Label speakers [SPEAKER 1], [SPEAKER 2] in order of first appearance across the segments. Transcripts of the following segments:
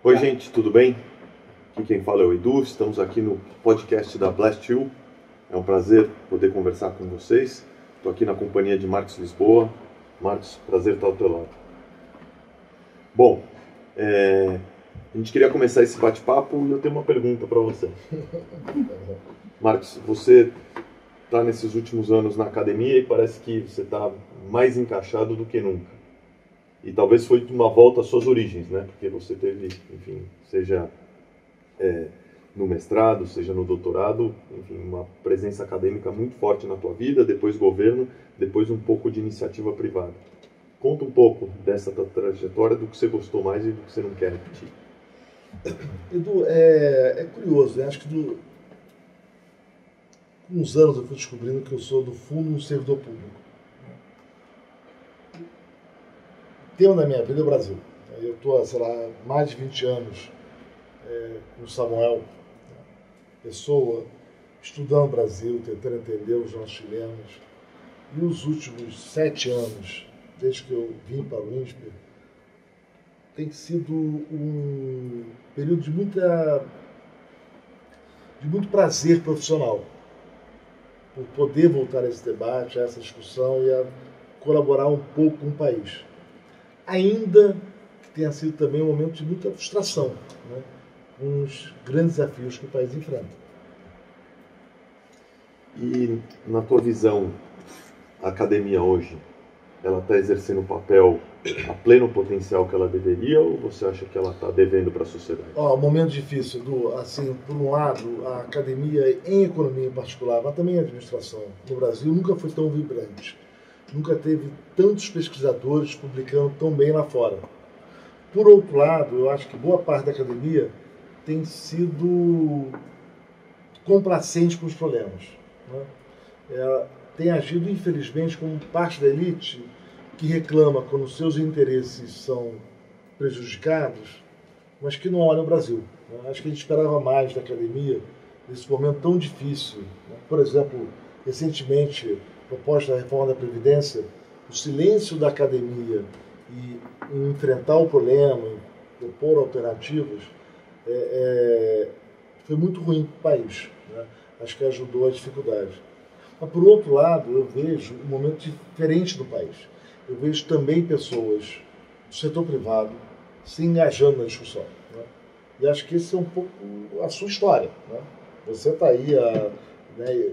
[SPEAKER 1] Oi, gente, tudo bem? Aqui quem fala é o Edu, estamos aqui no podcast da Blast You. É um prazer poder conversar com vocês. Estou aqui na companhia de Marcos Lisboa. Marcos, prazer estar ao teu lado. Bom, a gente queria começar esse bate-papo e eu tenho uma pergunta para você. Marcos, você está nesses últimos anos na academia e parece que você está mais encaixado do que nunca. E talvez foi uma volta às suas origens, né? Porque você teve, enfim, seja no mestrado, seja no doutorado, enfim, uma presença acadêmica muito forte na tua vida, depois governo, depois um pouco de iniciativa privada. Conta um pouco dessa tua trajetória, do que você gostou mais e do que você não quer repetir.
[SPEAKER 2] Edu, é curioso, né? Acho que com uns anos eu fui descobrindo que eu sou, do fundo, um servidor público. O tema da minha vida é o Brasil. Eu estou, sei lá, mais de 20 anos com o Samuel, pessoa, estudando o Brasil, tentando entender os nossos chilenos. E os últimos 7 anos, desde que eu vim para o INSPER, tem sido um período de muito prazer profissional, por poder voltar a esse debate, a essa discussão e a colaborar um pouco com o país. Ainda que tenha sido também um momento de muita frustração, né, com os grandes desafios que o país enfrenta.
[SPEAKER 1] E na tua visão, a academia hoje, ela está exercendo o papel a pleno potencial que ela deveria, ou você acha que ela está devendo para a sociedade?
[SPEAKER 2] Um momento difícil, Edu. Assim, por um lado, a academia, em economia em particular, mas também em administração, no Brasil, nunca foi tão vibrante. Nunca teve tantos pesquisadores publicando tão bem lá fora. Por outro lado, eu acho que boa parte da academia tem sido complacente com os problemas, né? Ela tem agido, infelizmente, como parte da elite que reclama quando seus interesses são prejudicados, mas que não olha o Brasil, né? Acho que a gente esperava mais da academia nesse momento tão difícil, né? Por exemplo, recentemente, proposta da reforma da Previdência, o silêncio da academia em enfrentar o problema, em propor alternativas, foi muito ruim para o país, né? Acho que ajudou a dificuldade. Mas, por outro lado, eu vejo um momento diferente no país. Eu vejo também pessoas do setor privado se engajando na discussão, né? E acho que esse é um pouco a sua história, né? Você está aí né,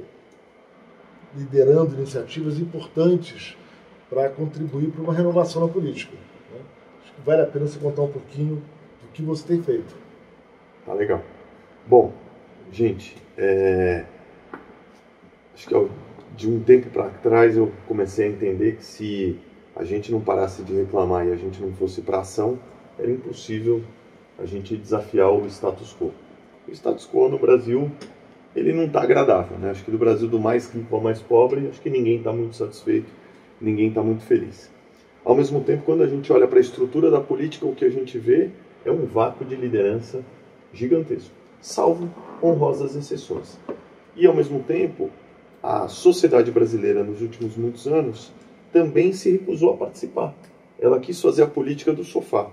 [SPEAKER 2] liderando iniciativas importantes para contribuir para uma renovação na política, né? Acho que vale a pena você contar um pouquinho do que você tem feito.
[SPEAKER 1] Tá legal. Bom, gente, acho que de um tempo para trás eu comecei a entender que se a gente não parasse de reclamar e a gente não fosse para ação, era impossível a gente desafiar o status quo. O status quo no Brasil, ele não está agradável, né? Acho que do Brasil, do mais rico ao mais pobre, acho que ninguém está muito satisfeito, ninguém está muito feliz. Ao mesmo tempo, quando a gente olha para a estrutura da política, o que a gente vê é um vácuo de liderança gigantesco, salvo honrosas exceções. E, ao mesmo tempo, a sociedade brasileira, nos últimos muitos anos, também se recusou a participar. Ela quis fazer a política do sofá.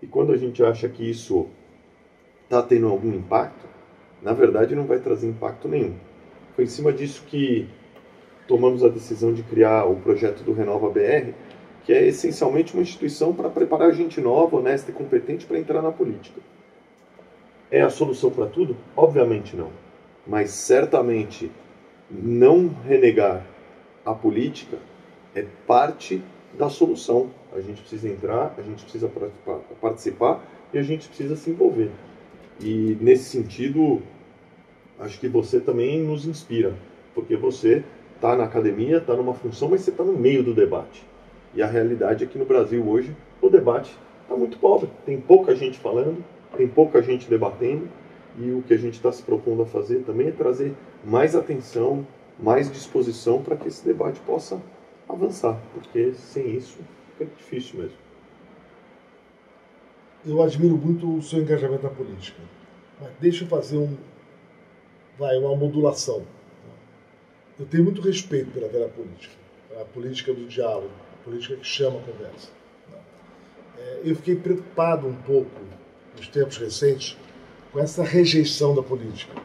[SPEAKER 1] E quando a gente acha que isso está tendo algum impacto, na verdade não vai trazer impacto nenhum. Foi em cima disso que tomamos a decisão de criar o projeto do Renova BR, que é essencialmente uma instituição para preparar gente nova, honesta e competente para entrar na política. É a solução para tudo? Obviamente não. Mas certamente não renegar a política é parte da solução. A gente precisa entrar, a gente precisa participar e a gente precisa se envolver. E nesse sentido, acho que você também nos inspira, porque você está na academia, está numa função, mas você está no meio do debate. E a realidade é que no Brasil hoje o debate está muito pobre. Tem pouca gente falando, tem pouca gente debatendo, e o que a gente está se propondo a fazer também é trazer mais atenção, mais disposição para que esse debate possa avançar, porque sem isso fica difícil mesmo.
[SPEAKER 2] Eu admiro muito o seu engajamento na política, mas deixa eu fazer uma modulação. Eu tenho muito respeito pela velha política, a política do diálogo, a política que chama a conversa. Eu fiquei preocupado um pouco nos tempos recentes, com essa rejeição da política.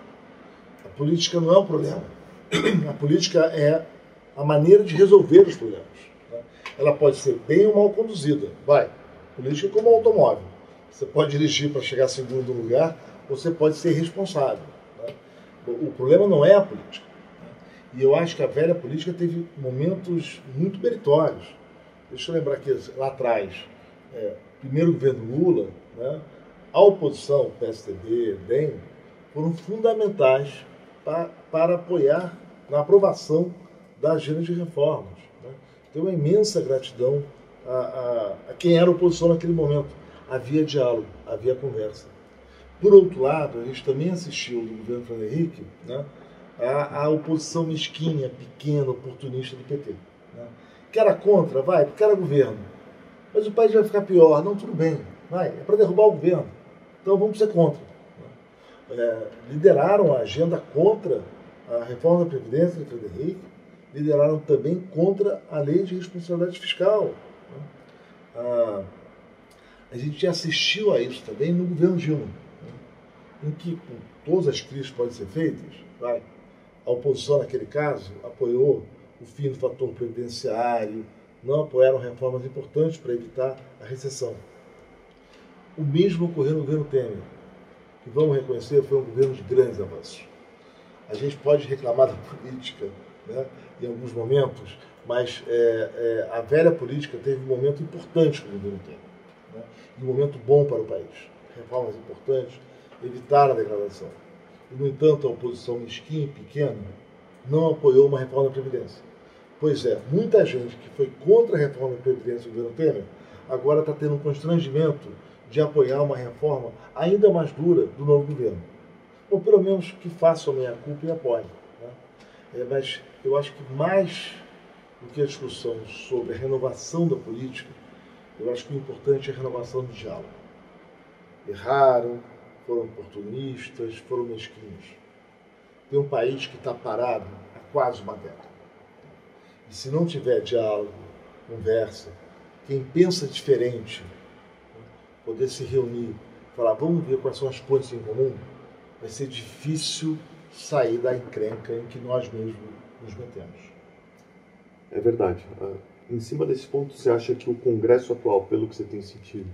[SPEAKER 2] A política não é um problema. A política é a maneira de resolver os problemas. Ela pode ser bem ou mal conduzida. Vai. Política é como um automóvel. Você pode dirigir para chegar segundo lugar, ou você pode ser responsável. O problema não é a política. E eu acho que a velha política teve momentos muito meritórios. Deixa eu lembrar aqui, lá atrás, primeiro governo Lula, né, a oposição, PSDB, DEM, foram fundamentais para apoiar na aprovação da agenda de reformas. Né? Tenho uma imensa gratidão a quem era oposição naquele momento. Havia diálogo, havia conversa. Por outro lado, a gente também assistiu do governo Fernando Henrique, né, a oposição mesquinha, pequena, oportunista do PT. Né? Que era contra, vai, porque era governo. Mas o país vai ficar pior. Não, tudo bem, vai, é para derrubar o governo. Então vamos ser contra. Lideraram a agenda contra a reforma da Previdência de Fernando Henrique, lideraram também contra a lei de responsabilidade fiscal. A gente assistiu a isso também no governo Dilma, em que, com todas as crises que podem ser feitas, a oposição, naquele caso, apoiou o fim do fator previdenciário, não apoiaram reformas importantes para evitar a recessão. O mesmo ocorreu no governo Temer, que, vamos reconhecer, foi um governo de grandes avanços. A gente pode reclamar da política, né, em alguns momentos, mas a velha política teve um momento importante com o governo Temer, né, e um momento bom para o país. Reformas importantes, evitar a degradação. E, no entanto, a oposição mesquinha e pequena não apoiou uma reforma da Previdência. Pois é, muita gente que foi contra a reforma da Previdência do governo Temer agora está tendo um constrangimento de apoiar uma reforma ainda mais dura do novo governo. Ou pelo menos que façam a meia-culpa e apoiem. Né? Mas eu acho que mais do que a discussão sobre a renovação da política, eu acho que o importante é a renovação do diálogo. Erraram, foram oportunistas, foram mesquinhos. Tem um país que está parado há quase uma década. E se não tiver diálogo, conversa, quem pensa diferente, poder se reunir, falar, vamos ver quais são as pontes em comum, vai ser difícil sair da encrenca em que nós mesmos nos metemos.
[SPEAKER 1] É verdade. Em cima desse ponto, você acha que o Congresso atual, pelo que você tem sentido,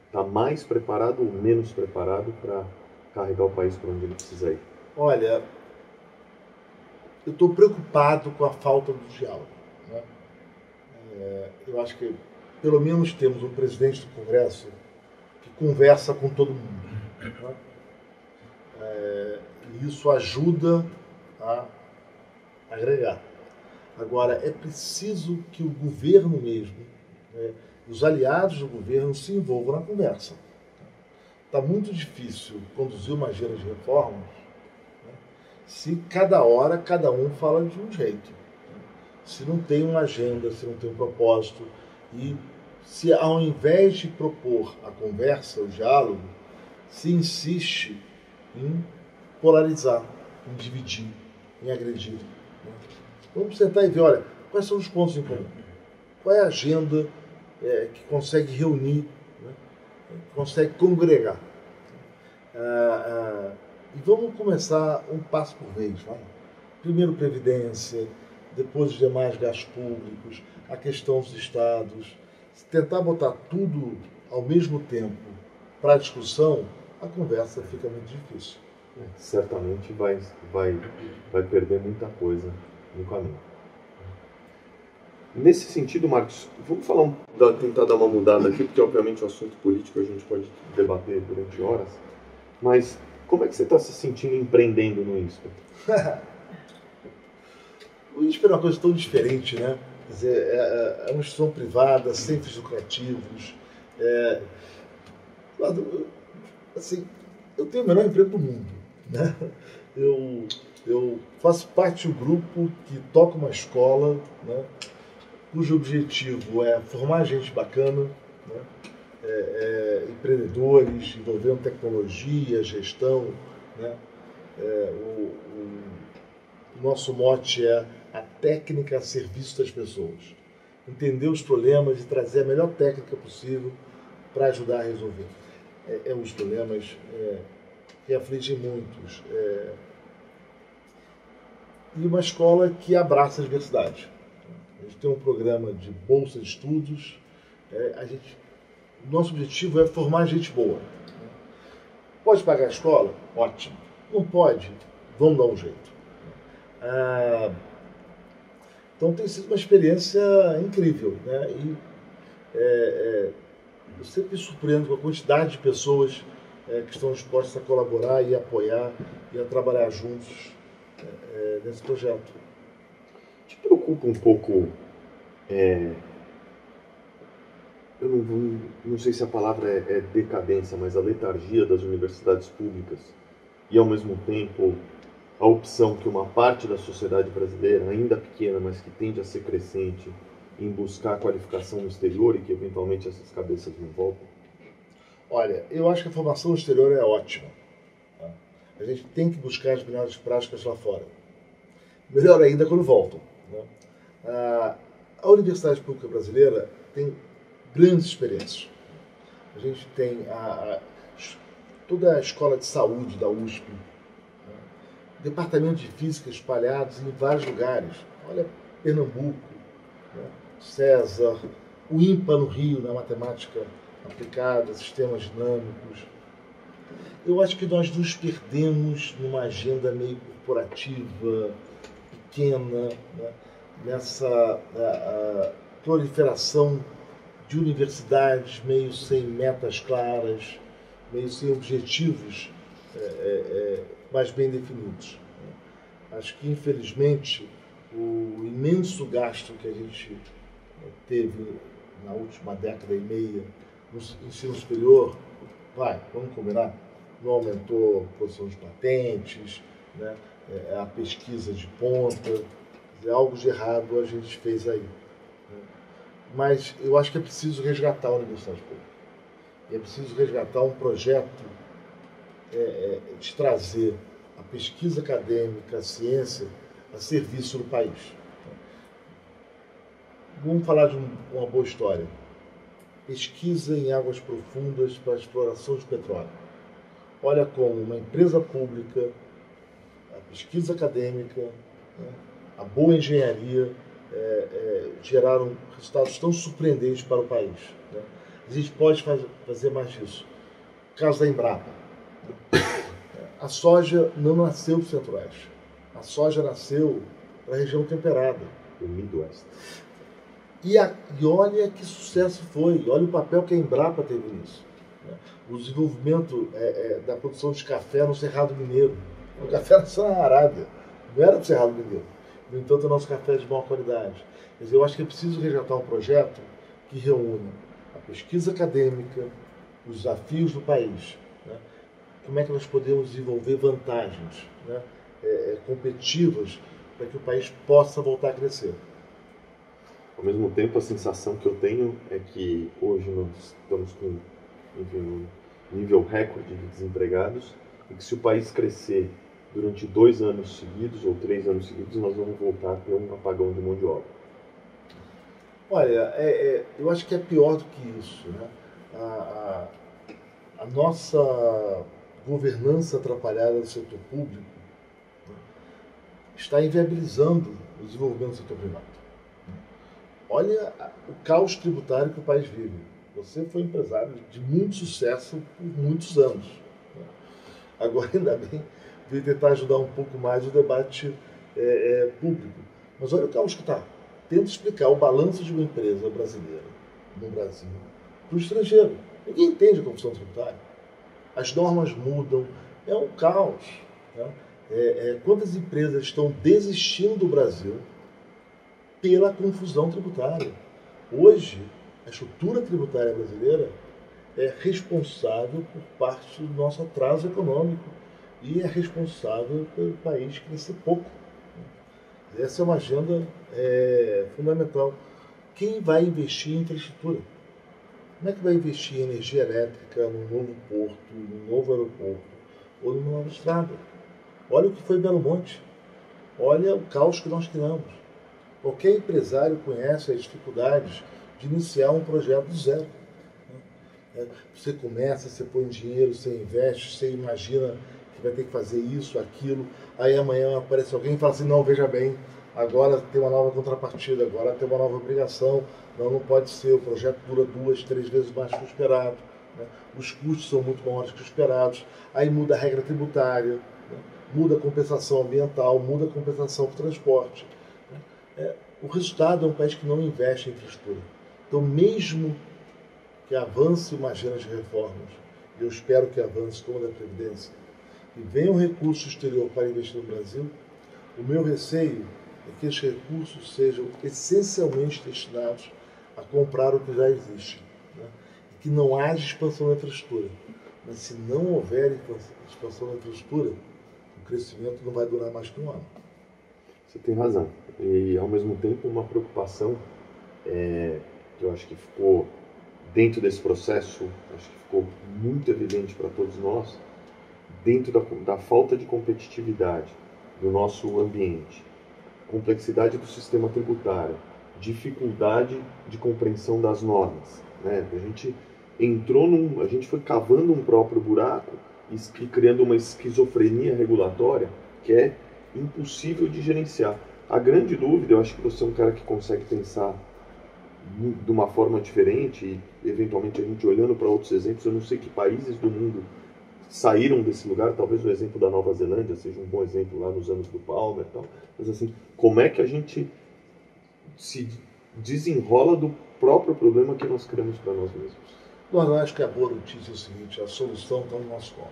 [SPEAKER 1] está mais preparado ou menos preparado para carregar o país para onde ele precisa ir?
[SPEAKER 2] Olha, eu estou preocupado com a falta do diálogo. Né? Eu acho que, pelo menos, temos um presidente do Congresso que conversa com todo mundo. Né? E isso ajuda a agregar. Agora, é preciso que o governo mesmo, os aliados do governo se envolvam na conversa. Está muito difícil conduzir uma agenda de reformas, né, se cada hora cada um fala de um jeito. Se não tem uma agenda, se não tem um propósito, e se ao invés de propor a conversa, o diálogo, se insiste em polarizar, em dividir, em agredir. Vamos sentar e ver, olha, quais são os pontos em comum? Qual é a agenda que consegue reunir, né, que consegue congregar? E vamos começar um passo por vez. Vai? Primeiro Previdência, depois os demais gastos públicos, a questão dos estados. Se tentar botar tudo ao mesmo tempo para a discussão, a conversa fica muito difícil.
[SPEAKER 1] Certamente vai perder muita coisa no caminho. Nesse sentido, Marcos, vamos tentar dar uma mudada aqui, porque obviamente o assunto político a gente pode debater durante horas, mas como é que você está se sentindo empreendendo no ISPA?
[SPEAKER 2] O ISPA é uma coisa tão diferente, né? Quer dizer, é uma instituição privada, sem fins lucrativos. Assim, eu tenho o melhor emprego do mundo, né? Eu faço parte do grupo que toca uma escola, né, cujo objetivo é formar gente bacana, né, empreendedores, envolvendo tecnologia, gestão. Né, o nosso mote é a técnica a serviço das pessoas. Entender os problemas e trazer a melhor técnica possível para ajudar a resolver. os problemas que afligem muitos. E uma escola que abraça a diversidade. A gente tem um programa de bolsa de estudos. Nosso objetivo é formar gente boa. Pode pagar a escola? Ótimo. Não pode? Vamos dar um jeito. Então tem sido uma experiência incrível, né? E eu sempre me surpreendo com a quantidade de pessoas que estão dispostas a colaborar e apoiar e a trabalhar juntos nesse projeto.
[SPEAKER 1] Te preocupa um pouco, eu não sei se a palavra é decadência, mas a letargia das universidades públicas e, ao mesmo tempo, a opção que uma parte da sociedade brasileira, ainda pequena, mas que tende a ser crescente, em buscar qualificação no exterior e que, eventualmente, essas cabeças não voltam?
[SPEAKER 2] Olha, eu acho que a formação no exterior é ótima. Tá? A gente tem que buscar as melhores práticas lá fora. Melhor ainda quando voltam. Né? A Universidade Pública Brasileira tem grandes experiências. A gente tem toda a escola de saúde da USP, né? Departamento de física espalhados em vários lugares. Olha, Pernambuco, né? César, o IMPA no Rio, na matemática aplicada, sistemas dinâmicos. Eu acho que nós nos perdemos numa agenda meio corporativa, pequena, né? Nessa proliferação de universidades meio sem metas claras, meio sem objetivos mais bem definidos. Acho que, infelizmente, o imenso gasto que a gente teve na última década e meia no ensino superior, vamos combinar, não aumentou a produção de patentes, né? A pesquisa de ponta, algo de errado a gente fez aí. Mas eu acho que é preciso resgatar a Universidade Pública. É preciso resgatar um projeto de trazer a pesquisa acadêmica, a ciência, a serviço do país. Vamos falar de uma boa história. Pesquisa em águas profundas para a exploração de petróleo. Olha como uma empresa pública, a pesquisa acadêmica, né, a boa engenharia geraram resultados tão surpreendentes para o país. Né? A gente pode fazer mais disso. O caso da Embrapa. A soja não nasceu do Centro-Oeste. A soja nasceu da região temperada.
[SPEAKER 1] O Midwest.
[SPEAKER 2] E olha que sucesso foi. Olha o papel que a Embrapa teve nisso. Né? O desenvolvimento da produção de café no Cerrado Mineiro. O café nasceu na Arábia. Não era do Cerrado Mineiro. No entanto, o nosso café é de boa qualidade. Quer dizer, eu acho que é preciso resgatar um projeto que reúna a pesquisa acadêmica, os desafios do país. Né? Como é que nós podemos desenvolver vantagens, né? Competitivas para que o país possa voltar a crescer.
[SPEAKER 1] Ao mesmo tempo, a sensação que eu tenho é que hoje nós estamos com, enfim, um nível recorde de desempregados e que se o país crescer durante 2 anos seguidos ou 3 anos seguidos, nós vamos voltar a ter um apagão de mão de obra.
[SPEAKER 2] Olha, eu acho que é pior do que isso. Né? A nossa governança atrapalhada do setor público, né, está inviabilizando o desenvolvimento do setor privado. Olha o caos tributário que o país vive. Você foi empresário de muito sucesso por muitos anos. Né? Agora, ainda bem, veio tentar ajudar um pouco mais o debate público. Mas olha o caos que está. Tenta explicar o balanço de uma empresa brasileira no Brasil para o estrangeiro. Ninguém entende a confusão tributária. As normas mudam. É um caos. Né? Quantas empresas estão desistindo do Brasil pela confusão tributária? Hoje, a estrutura tributária brasileira é responsável por parte do nosso atraso econômico e é responsável pelo país crescer pouco. Essa é uma agenda fundamental. Quem vai investir em infraestrutura? Como é que vai investir em energia elétrica num novo porto, num novo aeroporto ou numa nova estrada? Olha o que foi Belo Monte. Olha o caos que nós criamos. Qualquer empresário conhece as dificuldades de iniciar um projeto do zero. Você começa, você põe dinheiro, você investe, você imagina que vai ter que fazer isso, aquilo, aí amanhã aparece alguém e fala assim, não, veja bem, agora tem uma nova contrapartida, agora tem uma nova obrigação, não pode ser, o projeto dura 2, 3 vezes mais que o esperado, né? Os custos são muito maiores que os esperados, aí muda a regra tributária, né? Muda a compensação ambiental, muda a compensação para o transporte. Né? O resultado é um país que não investe em infraestrutura. Então, mesmo que avance uma agenda de reformas, e eu espero que avance como a da Previdência, e venha um recurso exterior para investir no Brasil, o meu receio é que esses recursos sejam essencialmente destinados a comprar o que já existe, né? E que não haja expansão da infraestrutura. Mas se não houver expansão da infraestrutura, o crescimento não vai durar mais que um ano.
[SPEAKER 1] Você tem razão. E, ao mesmo tempo, uma preocupação que eu acho que ficou dentro desse processo, acho que ficou muito evidente para todos nós, dentro da falta de competitividade do nosso ambiente, complexidade do sistema tributário, dificuldade de compreensão das normas, né? A gente foi cavando um próprio buraco e criando uma esquizofrenia regulatória que é impossível de gerenciar. A grande dúvida, eu acho que você é um cara que consegue pensar de uma forma diferente e eventualmente a gente olhando para outros exemplos, eu não sei que países do mundo saíram desse lugar, talvez o exemplo da Nova Zelândia seja um bom exemplo lá nos anos do Palmer e tal, mas assim, como é que a gente se desenrola do próprio problema que nós criamos para nós mesmos?
[SPEAKER 2] Bom, eu acho que a boa notícia é o seguinte, a solução está no nosso colo.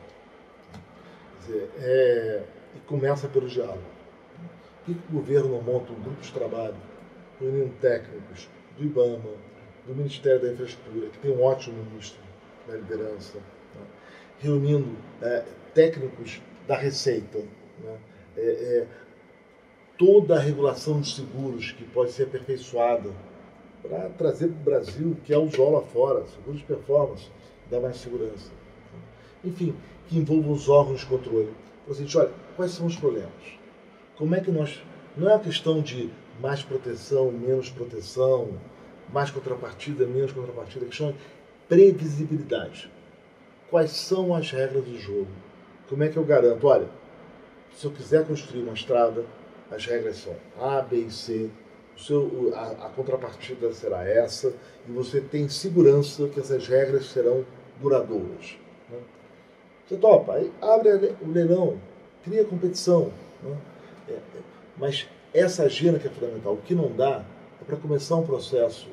[SPEAKER 2] Quer dizer, e começa pelo diálogo. Por que o governo não monta um grupo de trabalho, reunindo técnicos do IBAMA, do Ministério da Infraestrutura, que tem um ótimo ministro na liderança, né? Reunindo técnicos da Receita, né? Toda a regulação dos seguros que pode ser aperfeiçoada para trazer para o Brasil, que é usado lá fora, seguros de performance, dá mais segurança. Enfim, que envolva os órgãos de controle. Então, assim, olha, quais são os problemas? Como é que nós... Não é uma questão de mais proteção, menos proteção, mais contrapartida, menos contrapartida, a questão é previsibilidade. Quais são as regras do jogo? Como é que eu garanto? Olha, se eu quiser construir uma estrada, as regras são A, B e C, a contrapartida será essa, e você tem segurança que essas regras serão duradouras. Né? Você topa, aí abre o leilão, cria competição. Né? Mas essa agenda que é fundamental, o que não dá é para começar um processo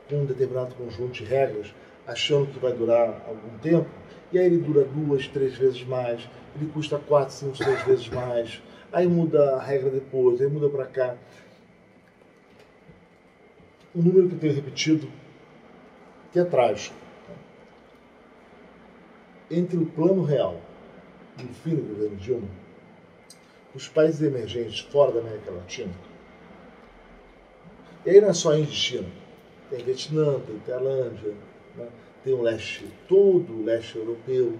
[SPEAKER 2] com um determinado conjunto de regras, achando que vai durar algum tempo, e aí ele dura 2, 3 vezes mais, ele custa 4, 5, 6 vezes mais, aí muda a regra depois, aí muda para cá. Um número que eu tenho repetido, que é trágico. Entre o plano real e o fim do governo Dilma, os países emergentes fora da América Latina, e aí não é só Índia e China, tem Vietnã, tem Tailândia, né? Tem o leste, todo o leste europeu,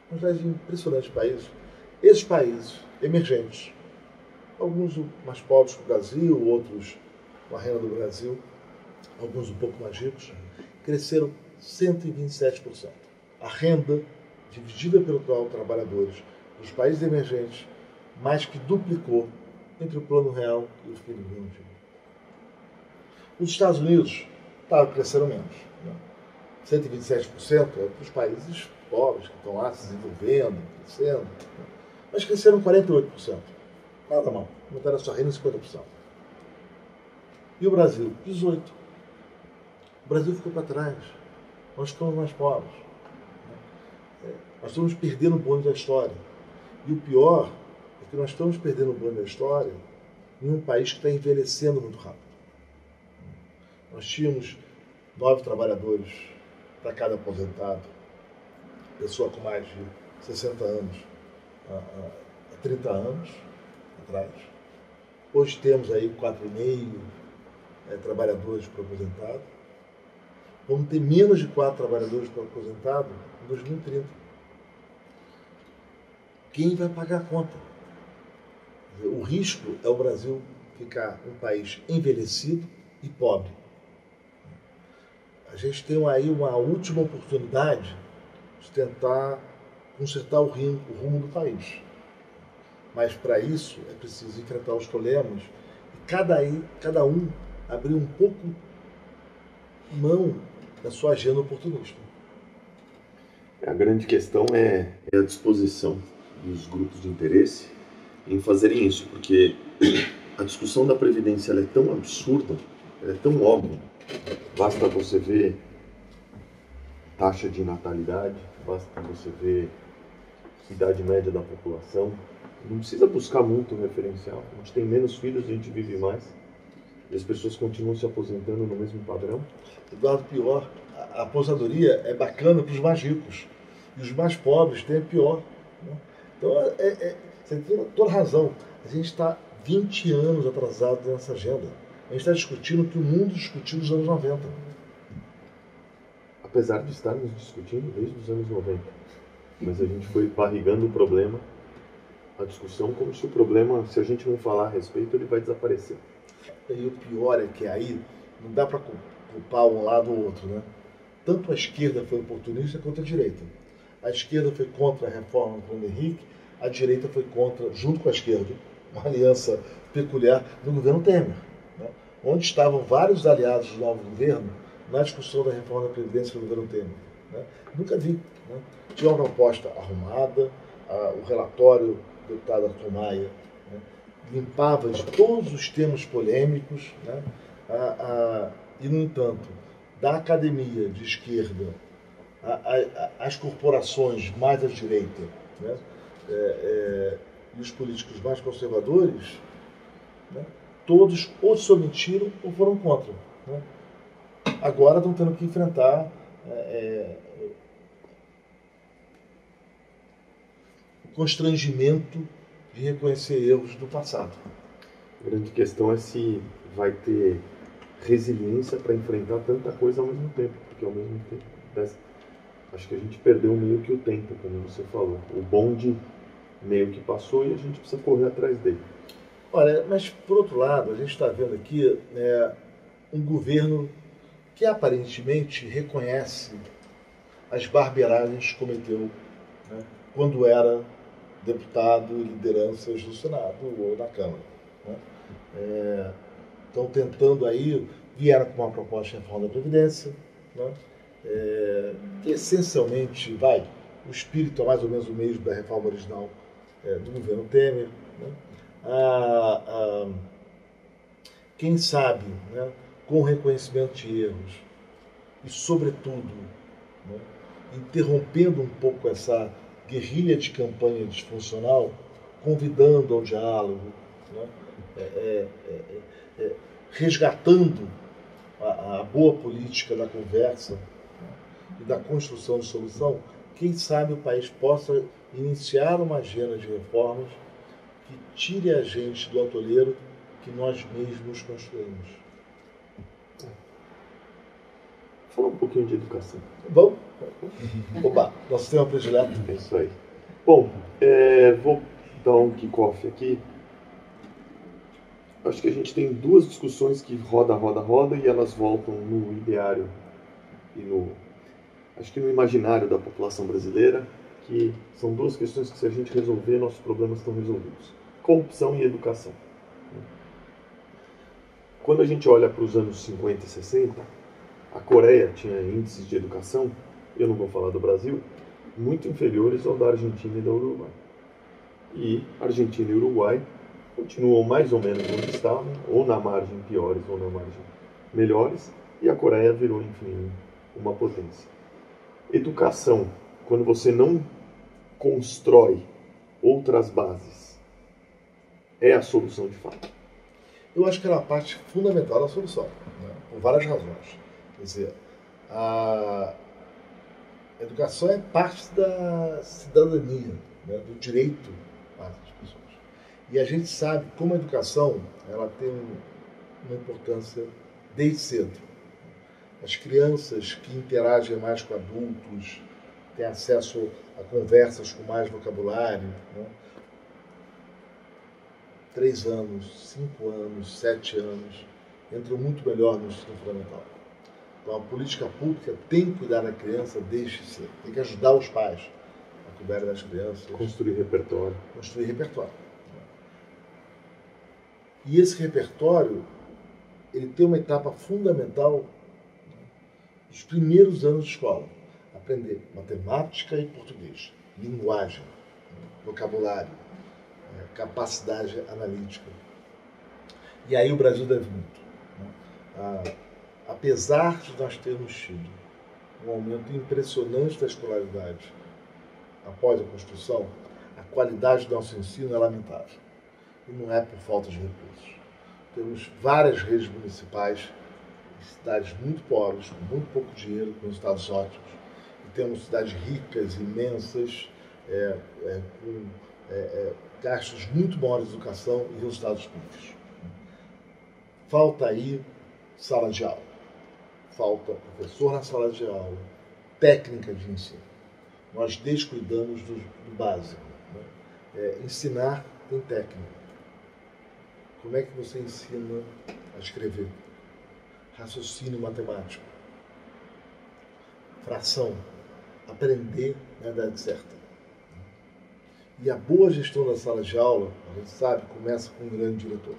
[SPEAKER 2] quantidade de impressionantes países. Esses países emergentes, alguns mais pobres que o Brasil, outros com a renda do Brasil, alguns um pouco mais ricos, cresceram 127%. A renda dividida pelos trabalhadores dos países emergentes mais que duplicou entre o plano real e o fim do governo Dilma. Os Estados Unidos cresceram menos. Né? 127% é para os países pobres que estão lá se desenvolvendo, crescendo, né? Mas cresceram 48%. Nada mal. Aumentaram a sua renda em 50%. E o Brasil? 18%. O Brasil ficou para trás. Nós ficamos mais pobres. Nós estamos perdendo o bonde da história. E o pior é que nós estamos perdendo o bonde da história em um país que está envelhecendo muito rápido. Nós tínhamos 9 trabalhadores para cada aposentado, pessoa com mais de 60 anos, há 30 anos atrás. Hoje temos aí 4,5 trabalhadores por aposentado. Vamos ter menos de 4 trabalhadores por aposentado em 2030. Quem vai pagar a conta? O risco é o Brasil ficar um país envelhecido e pobre. a gente tem aí uma última oportunidade de tentar consertar o rumo do país. Mas para isso é preciso enfrentar os problemas e cada um abrir um pouco mão da sua agenda oportunista.
[SPEAKER 1] A grande questão é a disposição dos grupos de interesse em fazerem isso, porque a discussão da Previdência ela é tão absurda, ela é tão óbvia. Basta você ver taxa de natalidade, basta você ver idade média da população. Não precisa buscar muito o referencial. A gente tem menos filhos, a gente vive mais. E as pessoas continuam se aposentando no mesmo padrão.
[SPEAKER 2] Eduardo, pior, a aposentadoria é bacana para os mais ricos. E os mais pobres têm a pior. Né? Então, você tem toda razão. A gente está 20 anos atrasado nessa agenda. A gente está discutindo o que o mundo discutiu nos anos 90.
[SPEAKER 1] Apesar de estarmos discutindo desde os anos 90. Mas a gente foi barrigando o problema, a discussão, como se o problema, se a gente não falar a respeito, ele vai desaparecer.
[SPEAKER 2] E o pior é que aí não dá para culpar um lado ou outro, né? Tanto a esquerda foi oportunista quanto a direita. A esquerda foi contra a reforma do Fernando Henrique, a direita foi contra, junto com a esquerda, uma aliança peculiar do governo Temer, né? Onde estavam vários aliados do novo governo na discussão da reforma da Previdência do governo Temer. Né? Nunca vi. Né? Tinha uma proposta arrumada, o relatório do deputado Arthur Maia, né? Limpava de todos os temas polêmicos, né? E, no entanto, da academia de esquerda às corporações mais à direita, né? E os políticos mais conservadores, né? Todos ou se omitiram ou foram contra. Né? Agora estão tendo que enfrentar o constrangimento de reconhecer erros do passado.
[SPEAKER 1] A grande questão é se vai ter resiliência para enfrentar tanta coisa ao mesmo tempo, porque ao mesmo tempo acho que a gente perdeu meio que o tempo, como você falou. O bonde meio que passou e a gente precisa correr atrás dele.
[SPEAKER 2] Olha, mas por outro lado, a gente está vendo aqui um governo que aparentemente reconhece as barbeiragens que cometeu, né, quando era deputado e lideranças do Senado ou da Câmara. Né? Estão tentando aí, vieram com uma proposta de reforma da Previdência, né, que essencialmente o espírito é mais ou menos o mesmo da reforma original do governo Temer. Né? Quem sabe, né, com o reconhecimento de erros e, sobretudo, né, interrompendo um pouco essa guerrilha de campanha disfuncional, convidando ao diálogo, né, resgatando a boa política da conversa, né, e da construção de solução, quem sabe o país possa iniciar uma agenda de reformas que tire a gente do atoleiro que nós mesmos construímos.
[SPEAKER 1] Falar um pouquinho de educação.
[SPEAKER 2] Vamos? Opa, nosso tema predileto.
[SPEAKER 1] É isso aí. Bom, vou dar um kickoff aqui. Acho que a gente tem duas discussões que roda e elas voltam no ideário e acho que no imaginário da população brasileira, que são duas questões que, se a gente resolver, nossos problemas estão resolvidos. Corrupção e educação. Quando a gente olha para os anos 50 e 60, a Coreia tinha índices de educação, eu não vou falar do Brasil, muito inferiores ao da Argentina e da Uruguai. E Argentina e Uruguai continuam mais ou menos onde estavam, ou na margem piores ou na margem melhores, e a Coreia virou, enfim, uma potência. Educação, quando você não constrói outras bases, é a solução de fato?
[SPEAKER 2] Eu acho que é uma parte fundamental da solução, né, por várias razões. Quer dizer, a educação é parte da cidadania, né, do direito das pessoas. E a gente sabe como a educação ela tem uma importância desde cedo. As crianças que interagem mais com adultos, têm acesso a conversas com mais vocabulário, né? 3 anos, 5 anos, 7 anos, entram muito melhor no ensino fundamental. Então, a política pública tem que cuidar da criança desde cedo, tem que ajudar os pais a cuidar das crianças.
[SPEAKER 1] Construir repertório.
[SPEAKER 2] Construir repertório. E esse repertório, ele tem uma etapa fundamental nos primeiros anos de escola. Aprender matemática e português, linguagem, vocabulário, capacidade analítica. E aí o Brasil deve muito. Apesar de nós termos tido um aumento impressionante da escolaridade após a Constituição, a qualidade do nosso ensino é lamentável. E não é por falta de recursos. Temos várias redes municipais em cidades muito pobres, com muito pouco dinheiro, com resultados ótimos. E temos cidades ricas, imensas, com gastos muito maiores de educação e resultados pífios. Falta aí sala de aula. Falta professor na sala de aula, técnica de ensino. Nós descuidamos do básico. Né? Ensinar tem técnica. Como é que você ensina a escrever? Raciocínio matemático. Fração. Aprender na idade certa. E a boa gestão da sala de aula, a gente sabe, começa com um grande diretor.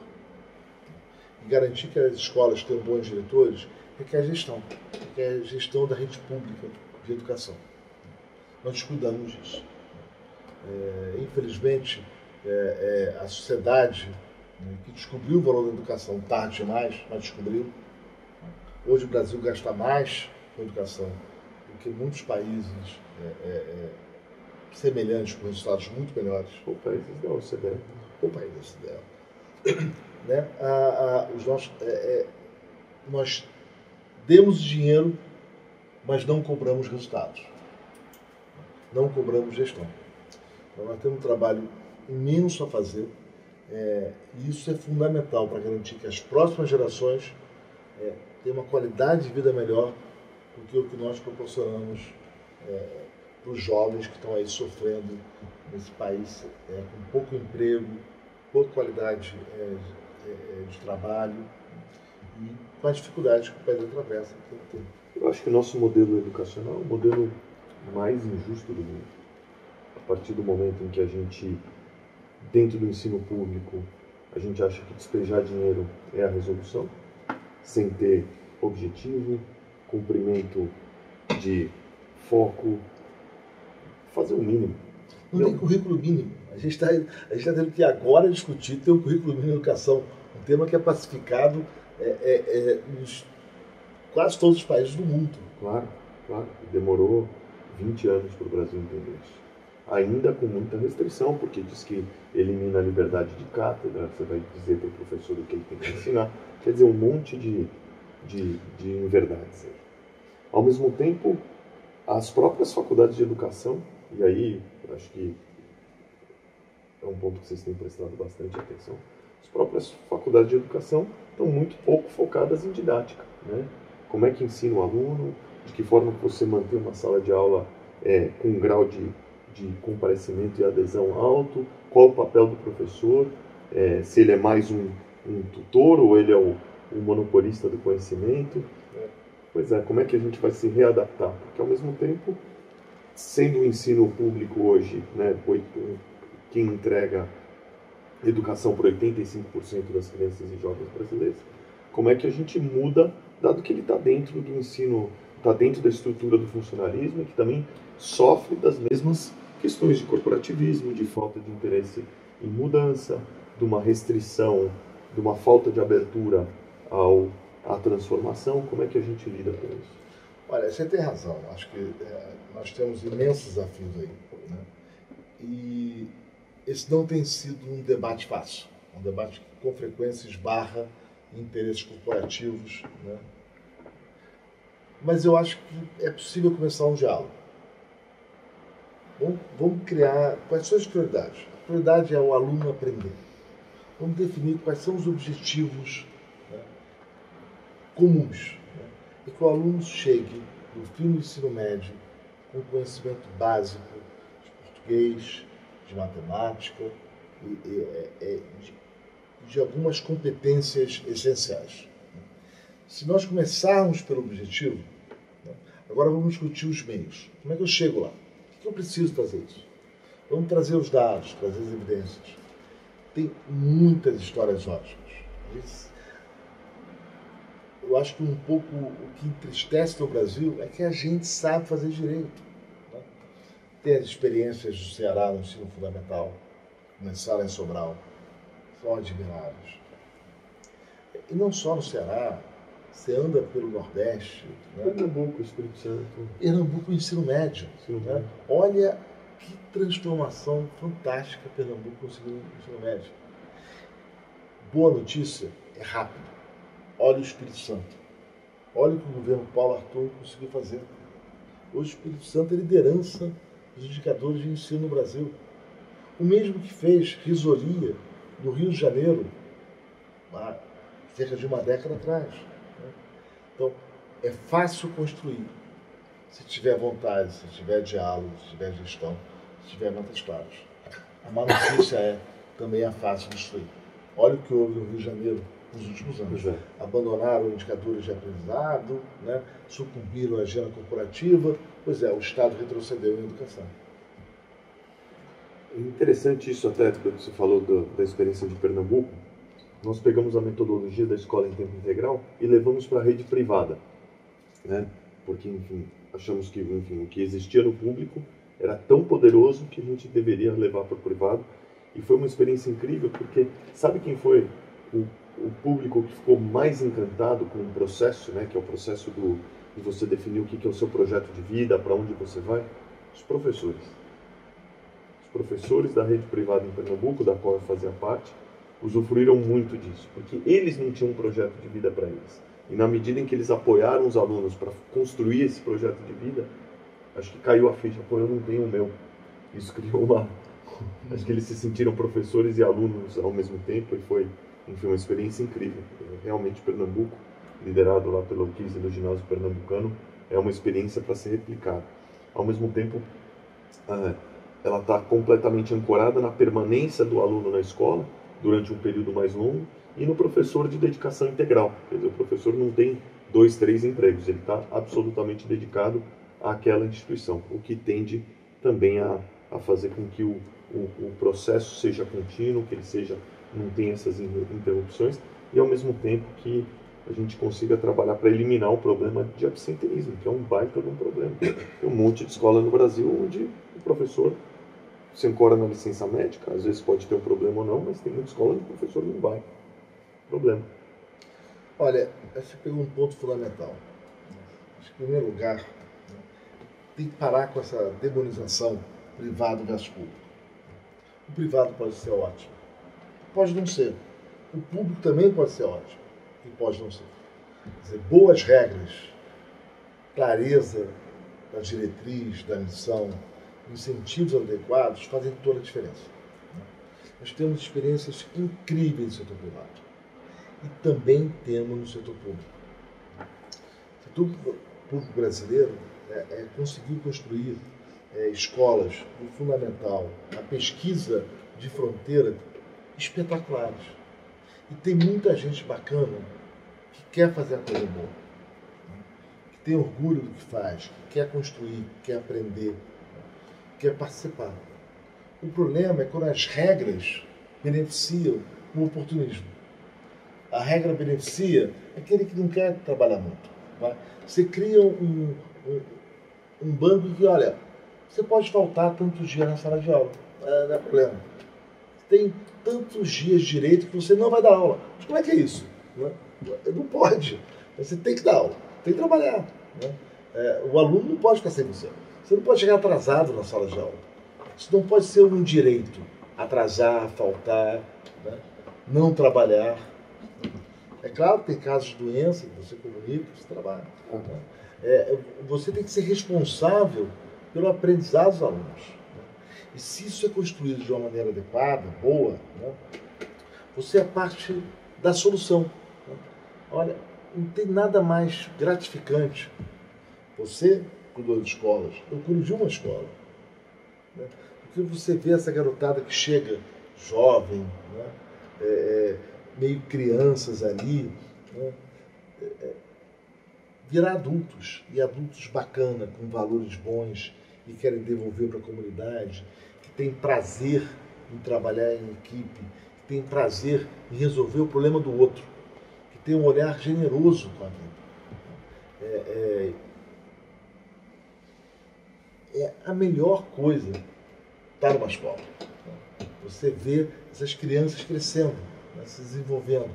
[SPEAKER 2] E garantir que as escolas tenham bons diretores requer a gestão da rede pública de educação. Nós descuidamos disso. Infelizmente, a sociedade que descobriu o valor da educação tarde demais, mas descobriu. Hoje o Brasil gasta mais com educação do que muitos países semelhantes, com resultados muito melhores.
[SPEAKER 1] Ou países da OCDE.
[SPEAKER 2] Ou países da OCDE. Né? Nós demos dinheiro, mas não cobramos resultados. Não cobramos gestão. Então nós temos um trabalho imenso a fazer. E isso é fundamental para garantir que as próximas gerações tenham uma qualidade de vida melhor do que o que nós proporcionamos para os jovens que estão aí sofrendo nesse país com pouco emprego, pouca qualidade de trabalho e com as dificuldades que o país atravessa.
[SPEAKER 1] Eu acho que o nosso modelo educacional é o modelo mais injusto do mundo. A partir do momento em que a gente, dentro do ensino público, a gente acha que despejar dinheiro é a resolução, sem ter objetivo, cumprimento de foco, fazer o mínimo.
[SPEAKER 2] Não tem currículo mínimo. A gente está tendo que agora discutir ter um currículo mínimo de educação, um tema que é pacificado nos quase todos os países do mundo.
[SPEAKER 1] Claro. Demorou 20 anos para o Brasil entender isso. Ainda com muita restrição, porque diz que elimina a liberdade de cátedra, você vai dizer para o professor o que ele tem que ensinar. Quer dizer, um monte de inverdades. Ao mesmo tempo, as próprias faculdades de educação, e aí acho que é um ponto que vocês têm prestado bastante atenção, as próprias faculdades de educação estão muito pouco focadas em didática. Né? Como é que ensina o aluno, de que forma você mantém uma sala de aula com um grau de comparecimento e adesão alto, qual o papel do professor, se ele é mais um tutor ou ele é o monopolista do conhecimento. Pois é, como é que a gente vai se readaptar? Porque ao mesmo tempo, sendo o ensino público hoje, né, quem entrega educação para 85% das crianças e jovens brasileiros, como é que a gente muda, dado que ele está dentro do ensino, está dentro da estrutura do funcionalismo, que também sofre das mesmas questões de corporativismo, de falta de interesse em mudança, de uma restrição, de uma falta de abertura à transformação. Como é que a gente lida com isso?
[SPEAKER 2] Olha, você tem razão. Acho que nós temos imensos desafios aí. Né? E esse não tem sido um debate fácil. Um debate que com frequência esbarra em interesses corporativos. Né? Mas eu acho que é possível começar um diálogo. Vamos criar... Quais são as prioridades? A prioridade é o aluno aprender. Vamos definir quais são os objetivos, né, comuns. Né? E que o aluno chegue no fim do ensino médio com conhecimento básico de português, de matemática, de algumas competências essenciais. Se nós começarmos pelo objetivo, né, agora vamos discutir os meios. Como é que eu chego lá? O que eu preciso fazer isso? Vamos trazer os dados, trazer as evidências. Tem muitas histórias ótimas. Eu acho que um pouco o que entristece no Brasil é que a gente sabe fazer direito. Né? Tem as experiências do Ceará no ensino fundamental, começaram em Sobral, são admiráveis. E não só no Ceará, você anda pelo Nordeste. Né?
[SPEAKER 1] Pernambuco, Espírito Santo.
[SPEAKER 2] Pernambuco, ensino médio. Né? Olha que transformação fantástica Pernambuco conseguiu no ensino médio. Boa notícia, é rápido. Olha o Espírito Santo. Olha o que o governo Paulo Arthur conseguiu fazer. Hoje o Espírito Santo é liderança dos indicadores de ensino no Brasil. O mesmo que fez Risolia no Rio de Janeiro, há cerca de uma década atrás. Né? Então, é fácil construir. Se tiver vontade, se tiver diálogo, se tiver gestão, se tiver metas claras. A má notícia também é fácil destruir. Olha o que houve no Rio de Janeiro nos últimos anos. Abandonaram indicadores de aprendizado, né? Sucumbiram à agenda corporativa. Pois é, o Estado retrocedeu em educação.
[SPEAKER 1] Interessante isso até, que você falou da experiência de Pernambuco. Nós pegamos a metodologia da escola em tempo integral e levamos para a rede privada, né? Porque, enfim, achamos que o que existia no público era tão poderoso que a gente deveria levar para o privado. E foi uma experiência incrível, porque sabe quem foi o público que ficou mais encantado com o processo, né? Que é o processo de você definir o que é o seu projeto de vida, para onde você vai? Os professores. Os professores da rede privada em Pernambuco, da qual eu fazia parte, usufruíram muito disso, porque eles não tinham um projeto de vida para eles. E na medida em que eles apoiaram os alunos para construir esse projeto de vida, acho que caiu a ficha, pô, eu não tenho o meu. Isso criou acho que eles se sentiram professores e alunos ao mesmo tempo, e foi, enfim, uma experiência incrível. Realmente, Pernambuco, liderado lá pelo Kise do ginásio pernambucano, é uma experiência para ser replicada. Ao mesmo tempo, ela está completamente ancorada na permanência do aluno na escola, durante um período mais longo, e no professor de dedicação integral. Quer dizer, o professor não tem 2, 3 empregos, ele está absolutamente dedicado àquela instituição, o que tende também a fazer com que o processo seja contínuo, que ele não tenha essas interrupções, e ao mesmo tempo que a gente consiga trabalhar para eliminar o problema de absenteísmo, que é um baita de um problema. Tem um monte de escola no Brasil onde o professor se ancora na licença médica, às vezes pode ter um problema ou não, mas tem muita escola onde o professor não vai. Problema.
[SPEAKER 2] Olha, você pegou um ponto fundamental. Acho que, em primeiro lugar, tem que parar com essa demonização privado versus público. O privado pode ser ótimo, pode não ser. O público também pode ser ótimo e pode não ser. Quer dizer, boas regras, clareza da diretriz, da missão, incentivos adequados fazem toda a diferença. Nós temos experiências incríveis no setor privado e também temos no setor público. O setor público brasileiro conseguiu construir escolas do fundamental, a pesquisa de fronteira espetaculares. E tem muita gente bacana que quer fazer a coisa boa, que tem orgulho do que faz, que quer construir, que quer aprender, que quer participar. O problema é quando as regras beneficiam o oportunismo. A regra beneficia aquele que não quer trabalhar muito. Vai? Você cria um banco que, olha, você pode faltar tantos dias na sala de aula, não é problema. Tem tantos dias de direito que você não vai dar aula. Mas como é que é isso? Não pode. Você tem que dar aula, tem que trabalhar. O aluno não pode ficar sem você. Você não pode chegar atrasado na sala de aula. Isso não pode ser um direito. Atrasar, faltar, não trabalhar. É claro que tem casos de doença que você comunica, você trabalha. Você tem que ser responsável pelo aprendizado dos alunos. E se isso é construído de uma maneira adequada, boa, você é parte da solução. Olha, não tem nada mais gratificante. Você cuidou de escolas, eu cuido de uma escola. Porque você vê essa garotada que chega jovem, meio crianças ali, virar adultos, e adultos bacana, com valores bons, e querem devolver para a comunidade, que tem prazer em trabalhar em equipe, que tem prazer em resolver o problema do outro, que tem um olhar generoso com a vida. É a melhor coisa estar numa escola. Você vê essas crianças crescendo, né, se desenvolvendo.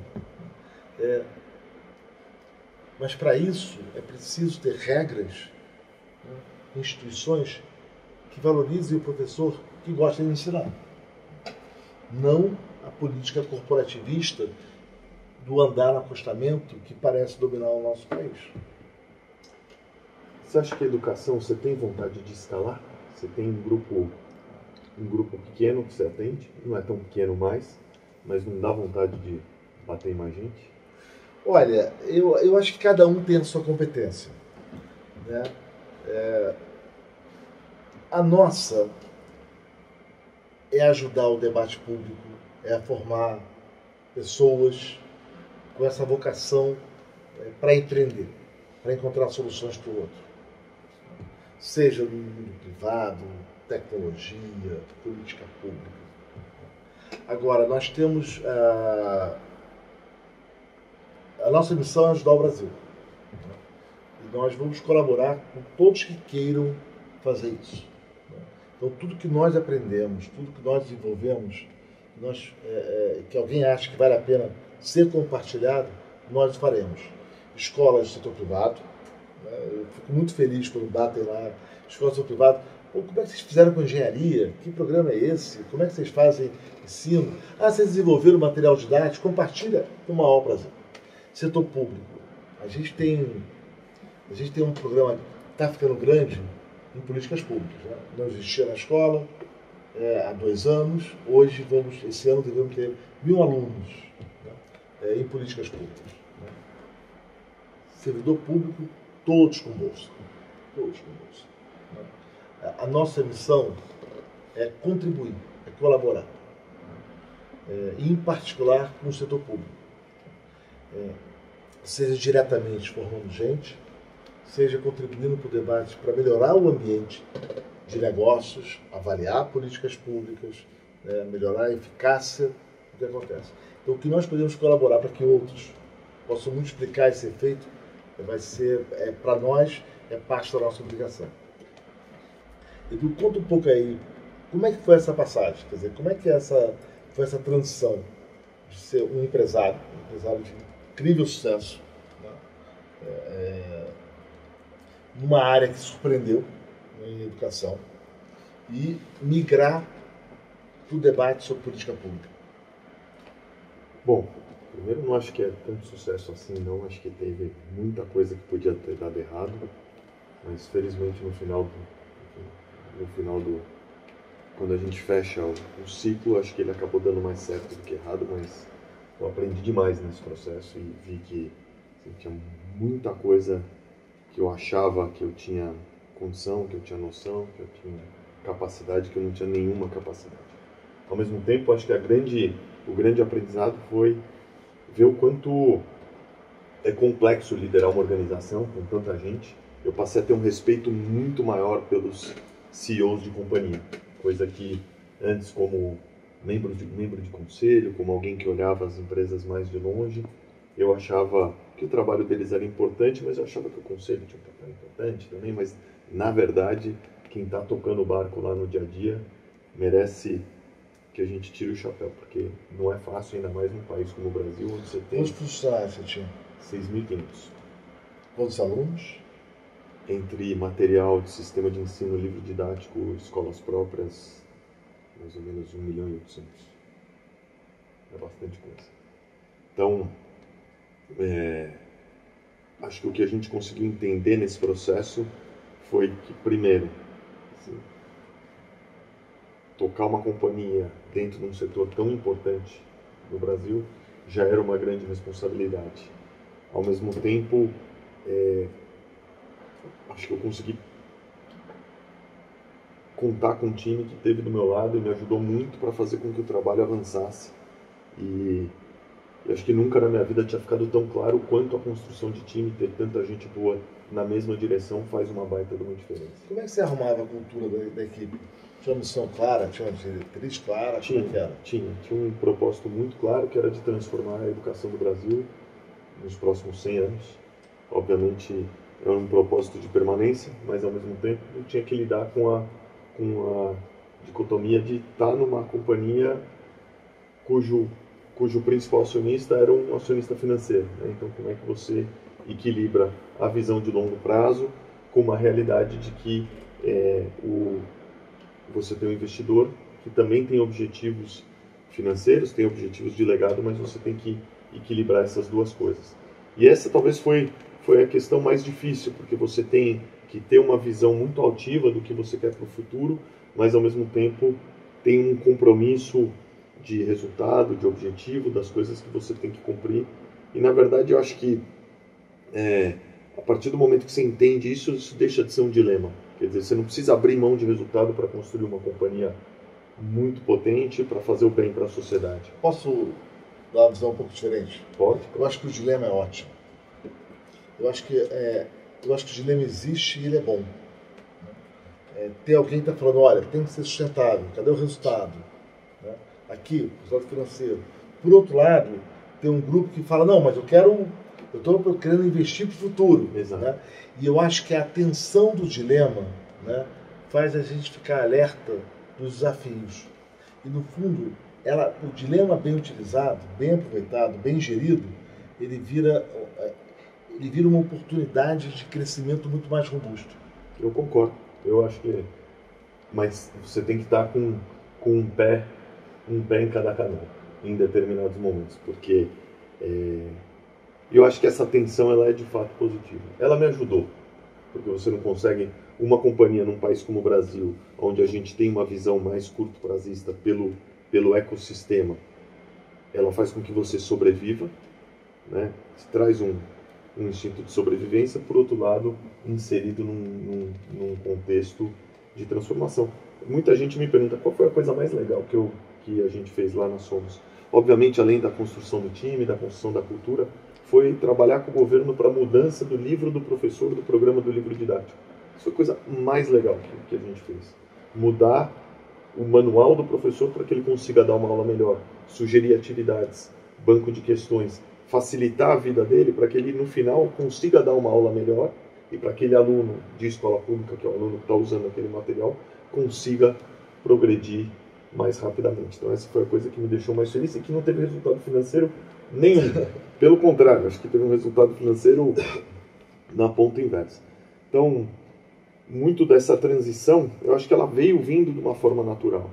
[SPEAKER 2] Mas para isso é preciso ter regras, né, instituições que valorizem o professor que gosta de ensinar. Não a política corporativista do andar no acostamento que parece dominar o nosso país.
[SPEAKER 1] Você acha que a educação, você tem vontade de escalar? Você tem um grupo pequeno que você atende, não é tão pequeno mais, mas não dá vontade de bater em mais gente?
[SPEAKER 2] Olha, eu acho que cada um tem a sua competência, né? A nossa é ajudar o debate público, é formar pessoas com essa vocação para empreender, para encontrar soluções para o outro. Seja no mundo privado, tecnologia, política pública. Agora, nós temos a nossa missão é ajudar o Brasil. E nós vamos colaborar com todos que queiram fazer isso. Então, tudo que nós aprendemos, tudo que nós desenvolvemos, que alguém acha que vale a pena ser compartilhado, nós faremos. Escolas do setor privado, né? Eu fico muito feliz quando batem lá, escolas do setor privado. Pô, como é que vocês fizeram com engenharia? Que programa é esse? Como é que vocês fazem ensino? Vocês desenvolveram material didático? Compartilha com o maior prazer. Setor público. A gente tem um programa que está ficando grande em políticas públicas. Né? Não existia na escola há 2 anos. Hoje, esse ano, devemos ter 1.000 alunos, né, em políticas públicas. Né? Servidor público, todos com bolsa. Todos com bolsa. Né? A nossa missão é contribuir, é colaborar. E, em particular, com o setor público. Seja diretamente formando gente, seja contribuindo para o debate para melhorar o ambiente de negócios, avaliar políticas públicas, né, melhorar a eficácia do que acontece. Então, o que nós podemos colaborar para que outros possam multiplicar esse efeito, vai ser, para nós, é parte da nossa obrigação. Edu, conta um pouco aí, como é que foi essa passagem? Quer dizer, como é que foi essa transição de ser um empresário de incrível sucesso, né? Numa área que surpreendeu, né, em educação, e migrar para o debate sobre política pública?
[SPEAKER 1] Bom, primeiro não acho que é tanto sucesso assim, não. Acho que teve muita coisa que podia ter dado errado, mas felizmente no final quando a gente fecha o ciclo, acho que ele acabou dando mais certo do que errado, mas eu aprendi demais nesse processo e vi que tinha muita coisa que eu achava que eu tinha condição, que eu tinha noção, que eu tinha capacidade, que eu não tinha nenhuma capacidade. Ao mesmo tempo, acho que o grande aprendizado foi ver o quanto é complexo liderar uma organização com tanta gente. Eu passei a ter um respeito muito maior pelos CEOs de companhia, coisa que antes, como membro de conselho, como alguém que olhava as empresas mais de longe, eu achava que o trabalho deles era importante, mas eu achava que o conselho tinha um papel importante também, mas na verdade quem está tocando o barco lá no dia a dia merece que a gente tire o chapéu, porque não é fácil, ainda mais num país como o Brasil, onde você tem...
[SPEAKER 2] Quantos funcionários você tinha?
[SPEAKER 1] 6.500.
[SPEAKER 2] Quantos alunos?
[SPEAKER 1] Entre material de sistema de ensino, livro didático, escolas próprias, mais ou menos 1.800.000. É bastante coisa. Então, acho que o que a gente conseguiu entender nesse processo foi que, primeiro, assim, tocar uma companhia dentro de um setor tão importante no Brasil já era uma grande responsabilidade. Ao mesmo tempo, acho que eu consegui contar com um time que esteve do meu lado e me ajudou muito para fazer com que o trabalho avançasse. E E acho que nunca na minha vida tinha ficado tão claro quanto a construção de time, ter tanta gente boa na mesma direção, faz uma baita de uma diferença.
[SPEAKER 2] Como é que você arrumava a cultura da equipe? Tinha uma missão clara, tinha uma diretriz clara?
[SPEAKER 1] Tinha um propósito muito claro, que era de transformar a educação do Brasil nos próximos 100 anos. Obviamente era um propósito de permanência, mas ao mesmo tempo eu tinha que lidar com a dicotomia de estar numa companhia cujo principal acionista era um acionista financeiro, né? Então como é que você equilibra a visão de longo prazo com uma realidade de que você tem um investidor que também tem objetivos financeiros, tem objetivos de legado, mas você tem que equilibrar essas duas coisas. E essa talvez foi a questão mais difícil, porque você tem que ter uma visão muito altiva do que você quer para o futuro, mas ao mesmo tempo tem um compromisso de resultado, de objetivo, das coisas que você tem que cumprir. E na verdade eu acho que a partir do momento que você entende isso, isso deixa de ser um dilema. Quer dizer, você não precisa abrir mão de resultado para construir uma companhia muito potente, para fazer o bem para a sociedade.
[SPEAKER 2] Posso dar uma visão um pouco diferente?
[SPEAKER 1] Pode.
[SPEAKER 2] Eu acho que o dilema é ótimo. Eu acho que o dilema existe e ele é bom. Ter alguém que está falando, olha, tem que ser sustentável, cadê o resultado? Né? Aqui, o resultado financeiro. Por outro lado, tem um grupo que fala, não, mas eu estou querendo investir para o futuro.
[SPEAKER 1] Exato.
[SPEAKER 2] Né? E eu acho que a tensão do dilema, né, faz a gente ficar alerta dos desafios. E no fundo, o dilema bem utilizado, bem aproveitado, bem gerido, ele vira uma oportunidade de crescimento muito mais robusto.
[SPEAKER 1] Eu concordo. Eu acho que... Mas você tem que estar com um pé em cada canal, em determinados momentos, porque eu acho que essa tensão ela é de fato positiva. Ela me ajudou, porque você não consegue... Uma companhia num país como o Brasil, onde a gente tem uma visão mais curto-prazista pelo ecossistema, ela faz com que você sobreviva, né? Você traz um instinto de sobrevivência, por outro lado, inserido num contexto de transformação. Muita gente me pergunta qual foi a coisa mais legal que a gente fez lá na Somos. Obviamente, além da construção do time, da construção da cultura, foi trabalhar com o governo para a mudança do livro do professor, do programa do livro didático. Isso foi a coisa mais legal que a gente fez. Mudar o manual do professor para que ele consiga dar uma aula melhor, sugerir atividades, banco de questões, facilitar a vida dele para que ele, no final, consiga dar uma aula melhor e para aquele aluno de escola pública, que é o aluno que está usando aquele material, consiga progredir mais rapidamente. Então essa foi a coisa que me deixou mais feliz e que não teve resultado financeiro nenhum. Pelo contrário, acho que teve um resultado financeiro na ponta inversa. Então, muito dessa transição, eu acho que ela veio vindo de uma forma natural.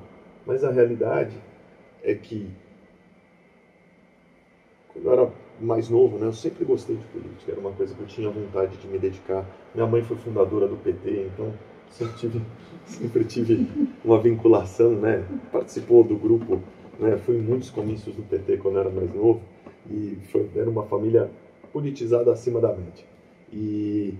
[SPEAKER 1] Mas a realidade é que, quando eu era mais novo, né, eu sempre gostei de política, era uma coisa que eu tinha vontade de me dedicar. Minha mãe foi fundadora do PT, então sempre tive uma vinculação, né, participou do grupo, né, fui em muitos comícios do PT quando eu era mais novo, e era uma família politizada acima da média. E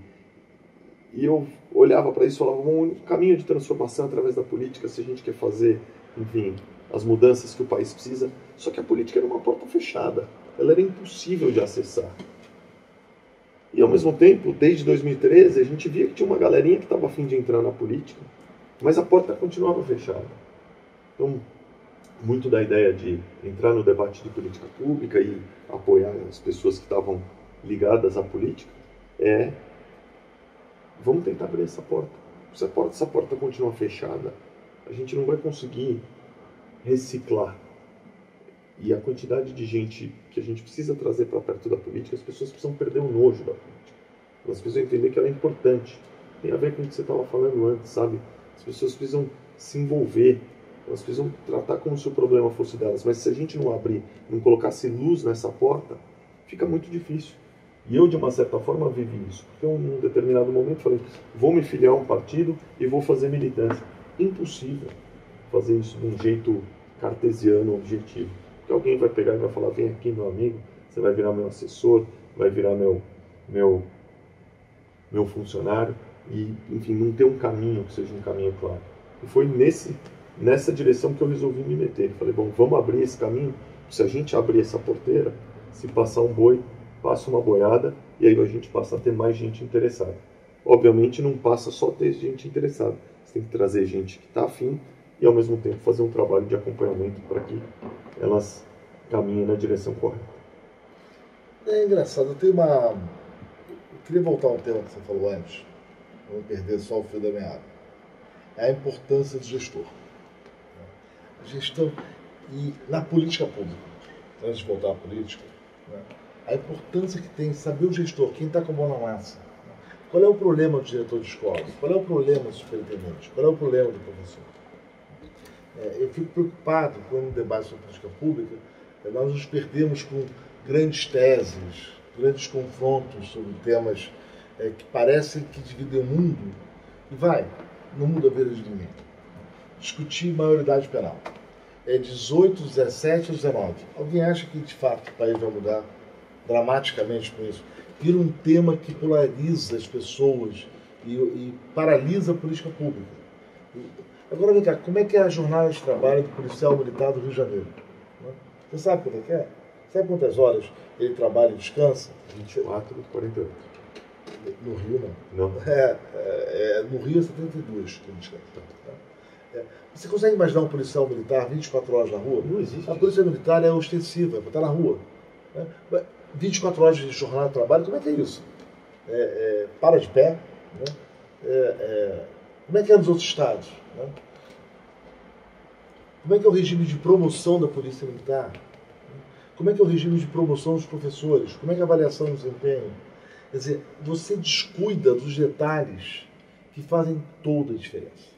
[SPEAKER 1] eu olhava para isso e falava, bom, um caminho de transformação através da política, se a gente quer fazer, enfim, as mudanças que o país precisa. Só que a política era uma porta fechada, ela era impossível de acessar. E ao mesmo tempo, desde 2013, a gente via que tinha uma galerinha que estava a fim de entrar na política, mas a porta continuava fechada. Então, muito da ideia de entrar no debate de política pública e apoiar as pessoas que estavam ligadas à política vamos tentar abrir essa porta. Se essa porta continuar fechada, a gente não vai conseguir reciclar. E a quantidade de gente que a gente precisa trazer para perto da política, as pessoas precisam perder o nojo da política. Elas precisam entender que ela é importante. Tem a ver com o que você estava falando antes, sabe? As pessoas precisam se envolver. Elas precisam tratar como se o problema fosse delas. Mas se a gente não abrir, não colocasse luz nessa porta, fica muito difícil. E eu, de uma certa forma, vivi isso. Porque eu, num determinado momento, falei, vou me filiar a um partido e vou fazer militância. Impossível fazer isso de um jeito cartesiano, objetivo. Porque alguém vai pegar e vai falar, vem aqui, meu amigo, você vai virar meu assessor, vai virar meu funcionário. E, enfim, não ter um caminho que seja um caminho claro. E foi nessa direção que eu resolvi me meter. Falei, bom, vamos abrir esse caminho. Se a gente abrir essa porteira, Se passar um boi, passa uma boiada e aí a gente passa a ter mais gente interessada. Obviamente não passa só ter gente interessada. Você tem que trazer gente que está afim e ao mesmo tempo fazer um trabalho de acompanhamento para que elas caminhem na direção correta.
[SPEAKER 2] É engraçado, eu queria voltar ao tema que você falou antes, para não perder só o fio da meada. É a importância do gestor. A gestão e na política pública, antes de voltar à política, né, a importância que tem saber o gestor, quem está com a mão na massa. Qual é o problema do diretor de escola? Qual é o problema do superintendente? Qual é o problema do professor? Eu fico preocupado quando no debate sobre política pública nós nos perdemos com grandes teses, grandes confrontos sobre temas que parecem que dividem o mundo e não muda a vida de ninguém. Discutir maioridade penal. 18, 17 ou 19. Alguém acha que de fato o país vai mudar dramaticamente com isso? Vira um tema que polariza as pessoas e paralisa a política pública. Agora vem cá, como é que é a jornada de trabalho do policial militar do Rio de Janeiro? Você sabe quanto é? Sabe quantas horas ele trabalha e descansa?
[SPEAKER 1] 24 e 48.
[SPEAKER 2] No Rio não.
[SPEAKER 1] Não?
[SPEAKER 2] No Rio é 72 que ele descansa. Você consegue imaginar um policial militar 24 horas na rua?
[SPEAKER 1] Não existe.
[SPEAKER 2] A polícia militar é ostensiva, está na rua. 24 horas de jornada de trabalho, como é que é isso? Para de pé? Né? Como é que é nos outros estados? Né? Como é que é o regime de promoção da polícia militar? Como é que é o regime de promoção dos professores? Como é que é a avaliação do desempenho? Quer dizer, você descuida dos detalhes que fazem toda a diferença.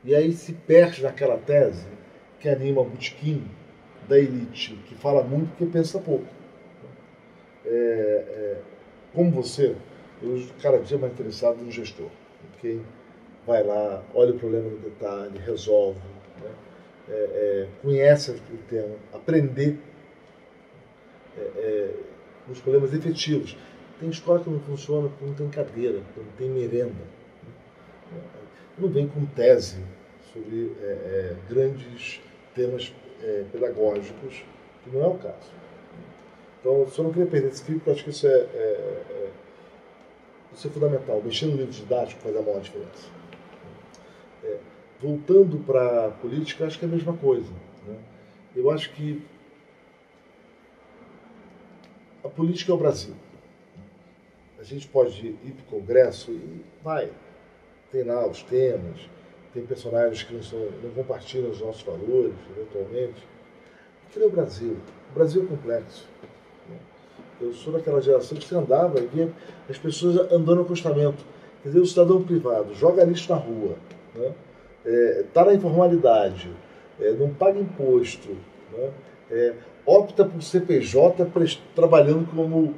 [SPEAKER 2] E aí se perde naquela tese que anima o botequim da elite, que fala muito porque pensa pouco. Como você, eu cada dia mais interessado no gestor. Quem vai lá, olha o problema no detalhe, resolve, né? Conhece o tema, aprender os problemas efetivos. Tem escola que não funciona porque não tem cadeira, porque não tem merenda. Não vem com tese sobre grandes temas pedagógicos, que não é o caso. Então, eu só não queria perder esse fio, porque eu acho que isso é fundamental. Mexer no livro didático faz a maior diferença. Voltando para a política, acho que é a mesma coisa. Né? Eu acho que a política é o Brasil. A gente pode ir para o Congresso e tem lá os temas, tem personagens que não compartilham os nossos valores, eventualmente. Aquilo é o Brasil. O Brasil é complexo. Eu sou daquela geração que você andava e via as pessoas andando no acostamento. Quer dizer, o cidadão privado joga lixo na rua, né? Está na informalidade, não paga imposto, né? Opta por CPJ trabalhando como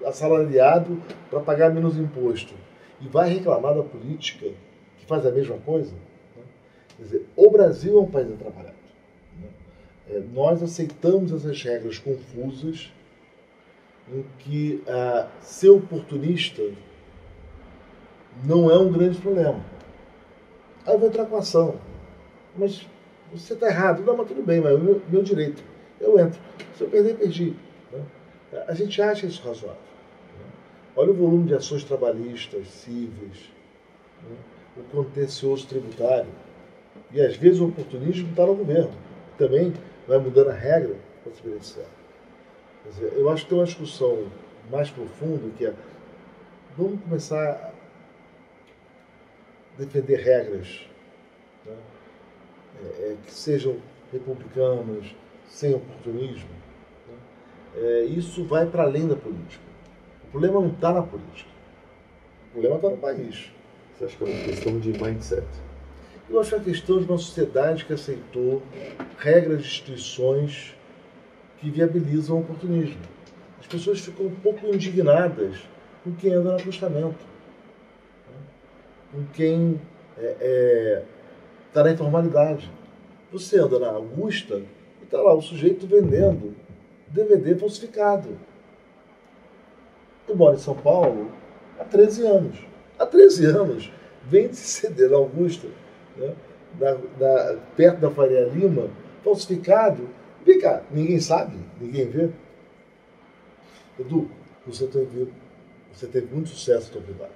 [SPEAKER 2] assalariado para pagar menos imposto. E vai reclamar da política que faz a mesma coisa? Né? Quer dizer, o Brasil é um país atrapalhado. Né? Nós aceitamos essas regras confusas em que ser oportunista não é um grande problema. Aí eu vou entrar com ação. Mas você está errado. Não, mas tudo bem, mas é o meu direito. Eu entro. Se eu perder, perdi. Né? A gente acha isso razoável. Né? Olha o volume de ações trabalhistas, cíveis, né? O contencioso tributário. E às vezes o oportunismo está no governo. Também vai mudando a regra para se beneficiar. Quer dizer, eu acho que tem uma discussão mais profunda que vamos começar a defender regras, né? Que sejam republicanas, sem oportunismo. Né? Isso vai para além da política. O problema não está na política. O problema está no país.
[SPEAKER 1] Você acha que é uma questão de mindset?
[SPEAKER 2] Eu acho que é uma questão de uma sociedade que aceitou regras de instituições que viabilizam o oportunismo. As pessoas ficam um pouco indignadas com quem anda no acostamento, com quem está na informalidade. Você anda na Augusta e está lá o sujeito vendendo DVD falsificado. Eu moro em São Paulo há 13 anos. Há 13 anos vende CD na Augusta, né, perto da Faria Lima, falsificado. Vem cá, ninguém sabe, ninguém vê. Edu, você teve muito sucesso no seu privado.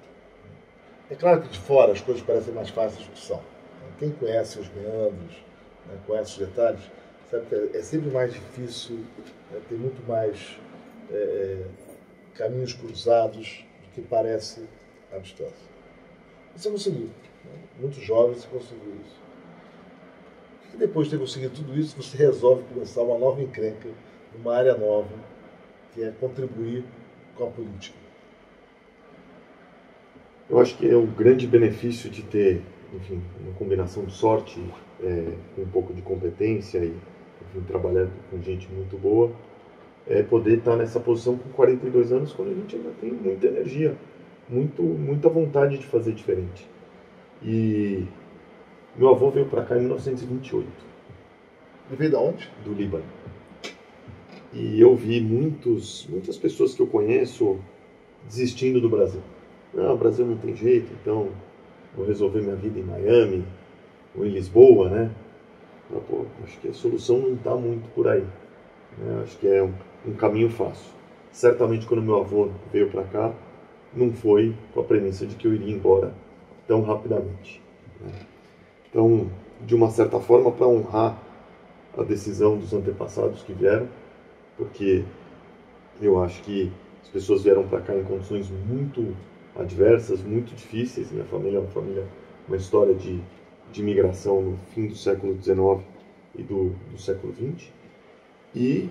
[SPEAKER 2] É claro que de fora as coisas parecem mais fáceis do que são. Quem conhece os meandros, né, conhece os detalhes, sabe que é sempre mais difícil, tem muito mais caminhos cruzados do que parece à distância. Você conseguiu. Né? Muito jovem você conseguiu isso. E depois de ter conseguido tudo isso, você resolve começar uma nova encrenca, numa área nova, que é contribuir com a política.
[SPEAKER 1] Eu acho que é o grande benefício de ter, enfim, uma combinação de sorte com um pouco de competência e, enfim, trabalhar com gente muito boa, é poder estar nessa posição com 42 anos, quando a gente ainda tem muita energia, muita vontade de fazer diferente. E meu avô veio para cá em 1928.
[SPEAKER 2] Ele veio de onde?
[SPEAKER 1] Do Líbano. E eu vi muitas pessoas que eu conheço desistindo do Brasil. Não, o Brasil não tem jeito, então vou resolver minha vida em Miami ou em Lisboa, né? Mas, pô, acho que a solução não está muito por aí. Né? Acho que é um caminho fácil. Certamente quando meu avô veio para cá, não foi com a premissa de que eu iria embora tão rapidamente. Né? Então, de uma certa forma, para honrar a decisão dos antepassados que vieram, porque eu acho que as pessoas vieram para cá em condições muito adversas, muito difíceis. Minha família é uma história de imigração no fim do século XIX e do século XX. E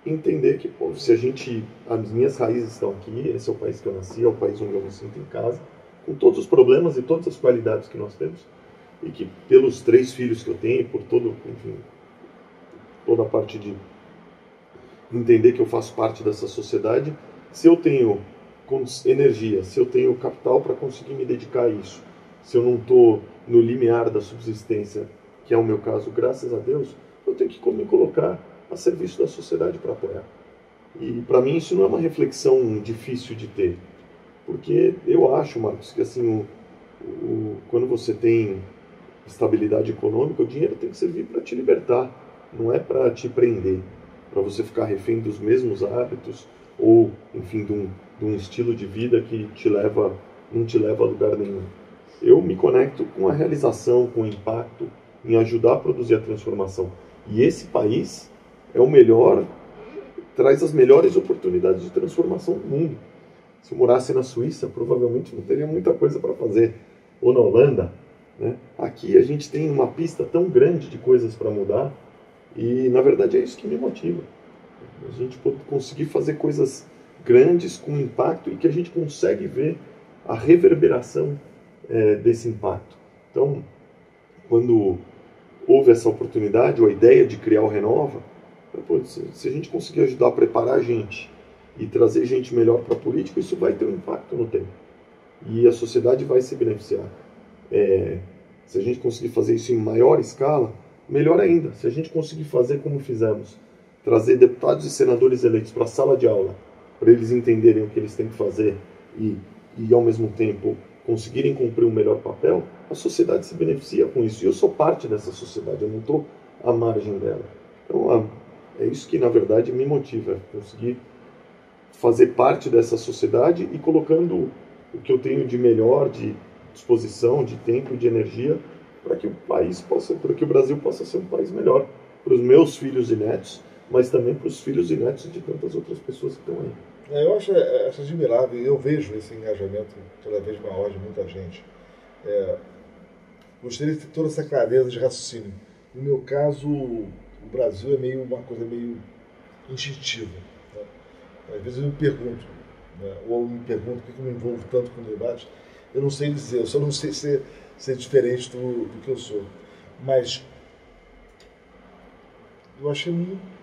[SPEAKER 1] entender que, pô, as minhas raízes estão aqui, esse é o país que eu nasci, é o país onde eu me sinto em casa, com todos os problemas e todas as qualidades que nós temos, e que pelos 3 filhos que eu tenho, por toda a parte de entender que eu faço parte dessa sociedade, se eu tenho energia, se eu tenho capital para conseguir me dedicar a isso, se eu não estou no limiar da subsistência, que é o meu caso, graças a Deus, eu tenho que me colocar a serviço da sociedade para apoiar. E para mim isso não é uma reflexão difícil de ter, porque eu acho, Marcos, que assim, quando você tem estabilidade econômica, o dinheiro tem que servir para te libertar, não é para te prender, para você ficar refém dos mesmos hábitos ou, enfim, de um estilo de vida que não te leva a lugar nenhum. Eu me conecto com a realização, com o impacto, em ajudar a produzir a transformação. E esse país é o melhor, traz as melhores oportunidades de transformação do mundo. Se eu morasse na Suíça, provavelmente não teria muita coisa para fazer. Ou na Holanda, né? Aqui a gente tem uma pista tão grande de coisas para mudar e, na verdade, é isso que me motiva. A gente conseguir fazer coisas grandes com impacto e que a gente consegue ver a reverberação desse impacto. Então, quando houve essa oportunidade ou a ideia de criar o Renova, se a gente conseguir ajudar a preparar a gente e trazer gente melhor para a política, isso vai ter um impacto no tempo. E a sociedade vai se beneficiar. Se a gente conseguir fazer isso em maior escala, melhor ainda. Se a gente conseguir fazer como fizemos, trazer deputados e senadores eleitos para a sala de aula, para eles entenderem o que eles têm que fazer e ao mesmo tempo conseguirem cumprir um melhor papel, a sociedade se beneficia com isso. E eu sou parte dessa sociedade, eu não estou à margem dela. Então, é isso que, na verdade, me motiva, conseguir fazer parte dessa sociedade e colocando o que eu tenho de melhor, de disposição, de tempo e de energia, para que o Brasil possa ser um país melhor para os meus filhos e netos, mas também para os filhos e netos de tantas outras pessoas que estão aí.
[SPEAKER 2] Eu acho admirável, eu vejo esse engajamento cada vez maior de muita gente. Gostaria de ter toda essa clareza de raciocínio. No meu caso, o Brasil é uma coisa meio instintiva. Né? Às vezes eu me pergunto, né? Ou me pergunto por que eu me envolvo tanto com o debate. Eu não sei dizer, eu só não sei ser diferente do que eu sou. Mas eu achei muito.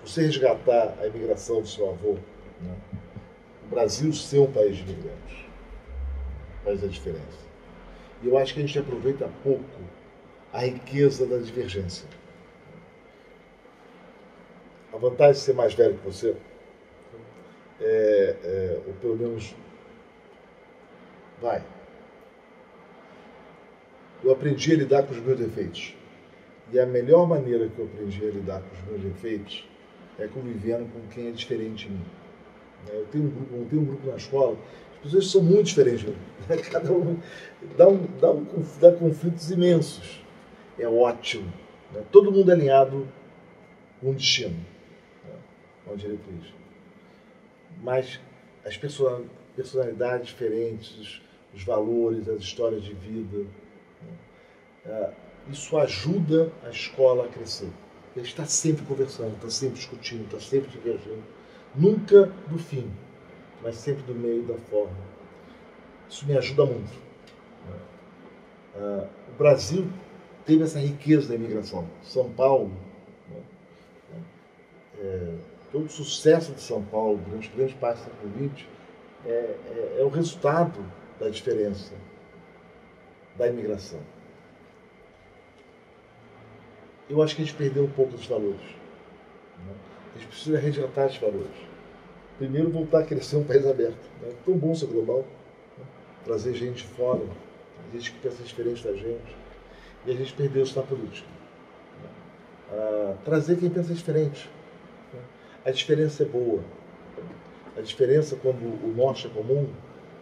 [SPEAKER 2] Você resgatar a imigração do seu avô, né? O Brasil ser um país de imigrantes, faz a diferença. E eu acho que a gente aproveita pouco a riqueza da divergência. A vantagem de ser mais velho que você, ou pelo menos, eu aprendi a lidar com os meus defeitos. E a melhor maneira que eu aprendi a lidar com os meus defeitos convivendo com quem é diferente de mim. Eu tenho um grupo na escola, as pessoas são muito diferentes de mim. Cada um dá conflitos imensos. É ótimo. Todo mundo alinhado com um destino, uma diretriz. Mas as personalidades diferentes, os valores, as histórias de vida, isso ajuda a escola a crescer. Ele está sempre conversando, está sempre discutindo, está sempre divergindo. Nunca do fim, mas sempre do meio da forma. Isso me ajuda muito. O Brasil teve essa riqueza da imigração. São Paulo, todo o sucesso de São Paulo durante grande parte do século XX é o resultado da diferença da imigração. Eu acho que a gente perdeu um pouco dos valores. A gente precisa resgatar esses valores. Primeiro, voltar a crescer um país aberto. É tão bom ser global, trazer gente de fora, gente que pensa diferente da gente. E a gente perdeu isso na política. Trazer quem pensa diferente. A diferença é boa. A diferença, quando o norte é comum,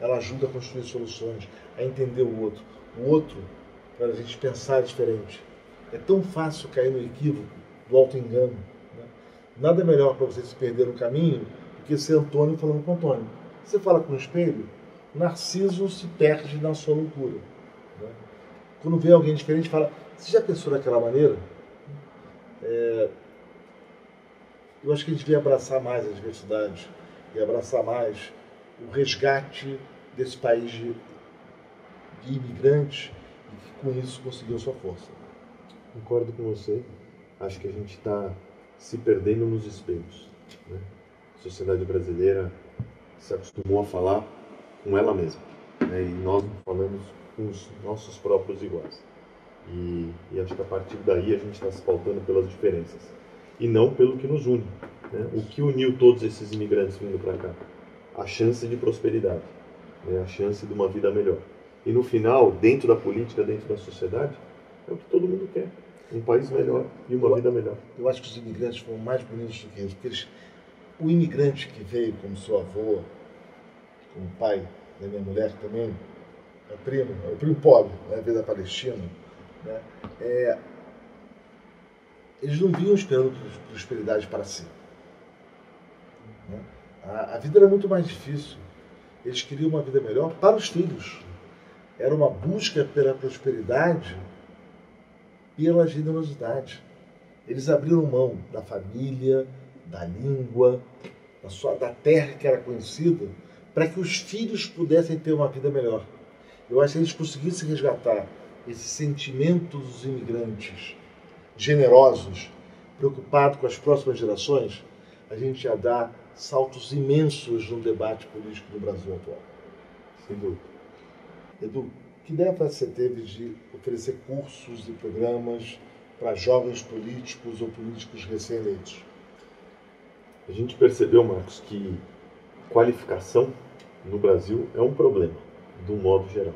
[SPEAKER 2] ela ajuda a construir soluções, a entender o outro. O outro, para a gente pensar diferente. É tão fácil cair no equívoco do auto-engano. Nada melhor para você se perder no caminho do que ser Antônio falando com Antônio. Você fala com o espelho, Narciso se perde na sua loucura. Quando vê alguém diferente, fala, você já pensou daquela maneira? Eu acho que a gente devia abraçar mais a diversidade e abraçar mais o resgate desse país de imigrantes e que com isso conseguiu sua força.
[SPEAKER 1] Concordo com você. Acho que a gente está se perdendo nos espelhos. A sociedade brasileira se acostumou a falar com ela mesma. E nós não falamos com os nossos próprios iguais. E acho que a partir daí a gente está se pautando pelas diferenças. E não pelo que nos une. O que uniu todos esses imigrantes vindo para cá? A chance de prosperidade. A chance de uma vida melhor. E no final, dentro da política, dentro da sociedade, é o que todo mundo quer. Um país melhor e uma vida melhor.
[SPEAKER 2] Eu acho que os imigrantes foram mais bonitos do que isso. Porque o imigrante que veio como seu avô, como pai da minha mulher, que também é o primo pobre, veio da Palestina, eles não vinham esperando prosperidade para si. A vida era muito mais difícil. Eles queriam uma vida melhor para os filhos. Era uma busca pela prosperidade, pela generosidade. Eles abriram mão da família, da língua, da terra que era conhecida, para que os filhos pudessem ter uma vida melhor. Eu acho que eles conseguissem resgatar esse sentimento dos imigrantes generosos, preocupados com as próximas gerações, a gente ia dar saltos imensos no debate político do Brasil atual.
[SPEAKER 1] Sem dúvida.
[SPEAKER 2] Edu, que ideia você teve de oferecer cursos e programas para jovens políticos ou políticos recém-eleitos?
[SPEAKER 1] A gente percebeu, Marcos, que qualificação no Brasil é um problema, de um modo geral.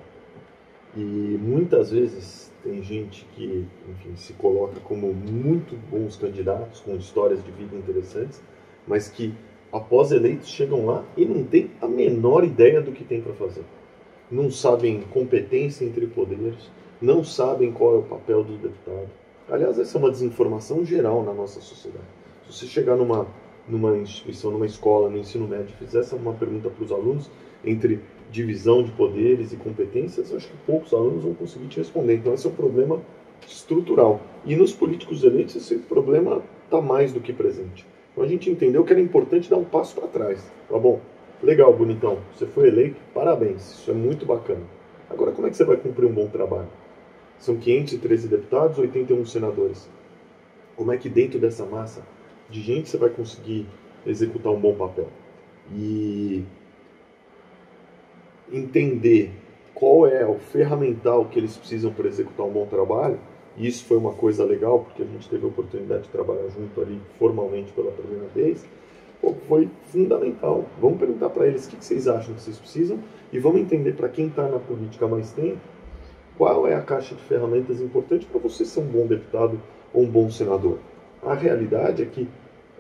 [SPEAKER 1] E muitas vezes tem gente que, enfim, se coloca como muito bons candidatos, com histórias de vida interessantes, mas que, após eleitos, chegam lá e não têm a menor ideia do que tem para fazer. Não sabem competência entre poderes, não sabem qual é o papel do deputado. Aliás, essa é uma desinformação geral na nossa sociedade. Se você chegar numa instituição, numa escola, no ensino médio, e fizesse uma pergunta para os alunos entre divisão de poderes e competências, eu acho que poucos alunos vão conseguir te responder. Então, esse é um problema estrutural. E nos políticos eleitos, esse problema está mais do que presente. Então, a gente entendeu que era importante dar um passo para trás. Tá bom? Legal, bonitão. Você foi eleito, parabéns. Isso é muito bacana. Agora, como é que você vai cumprir um bom trabalho? São 513 deputados, 81 senadores. Como é que dentro dessa massa de gente você vai conseguir executar um bom papel? E entender qual é o ferramental que eles precisam para executar um bom trabalho. E isso foi uma coisa legal, porque a gente teve a oportunidade de trabalhar junto ali formalmente pela primeira vez. Foi fundamental. Vamos perguntar para eles o que vocês acham que vocês precisam e vamos entender, para quem está na política há mais tempo, qual é a caixa de ferramentas importante para você ser um bom deputado ou um bom senador. A realidade é que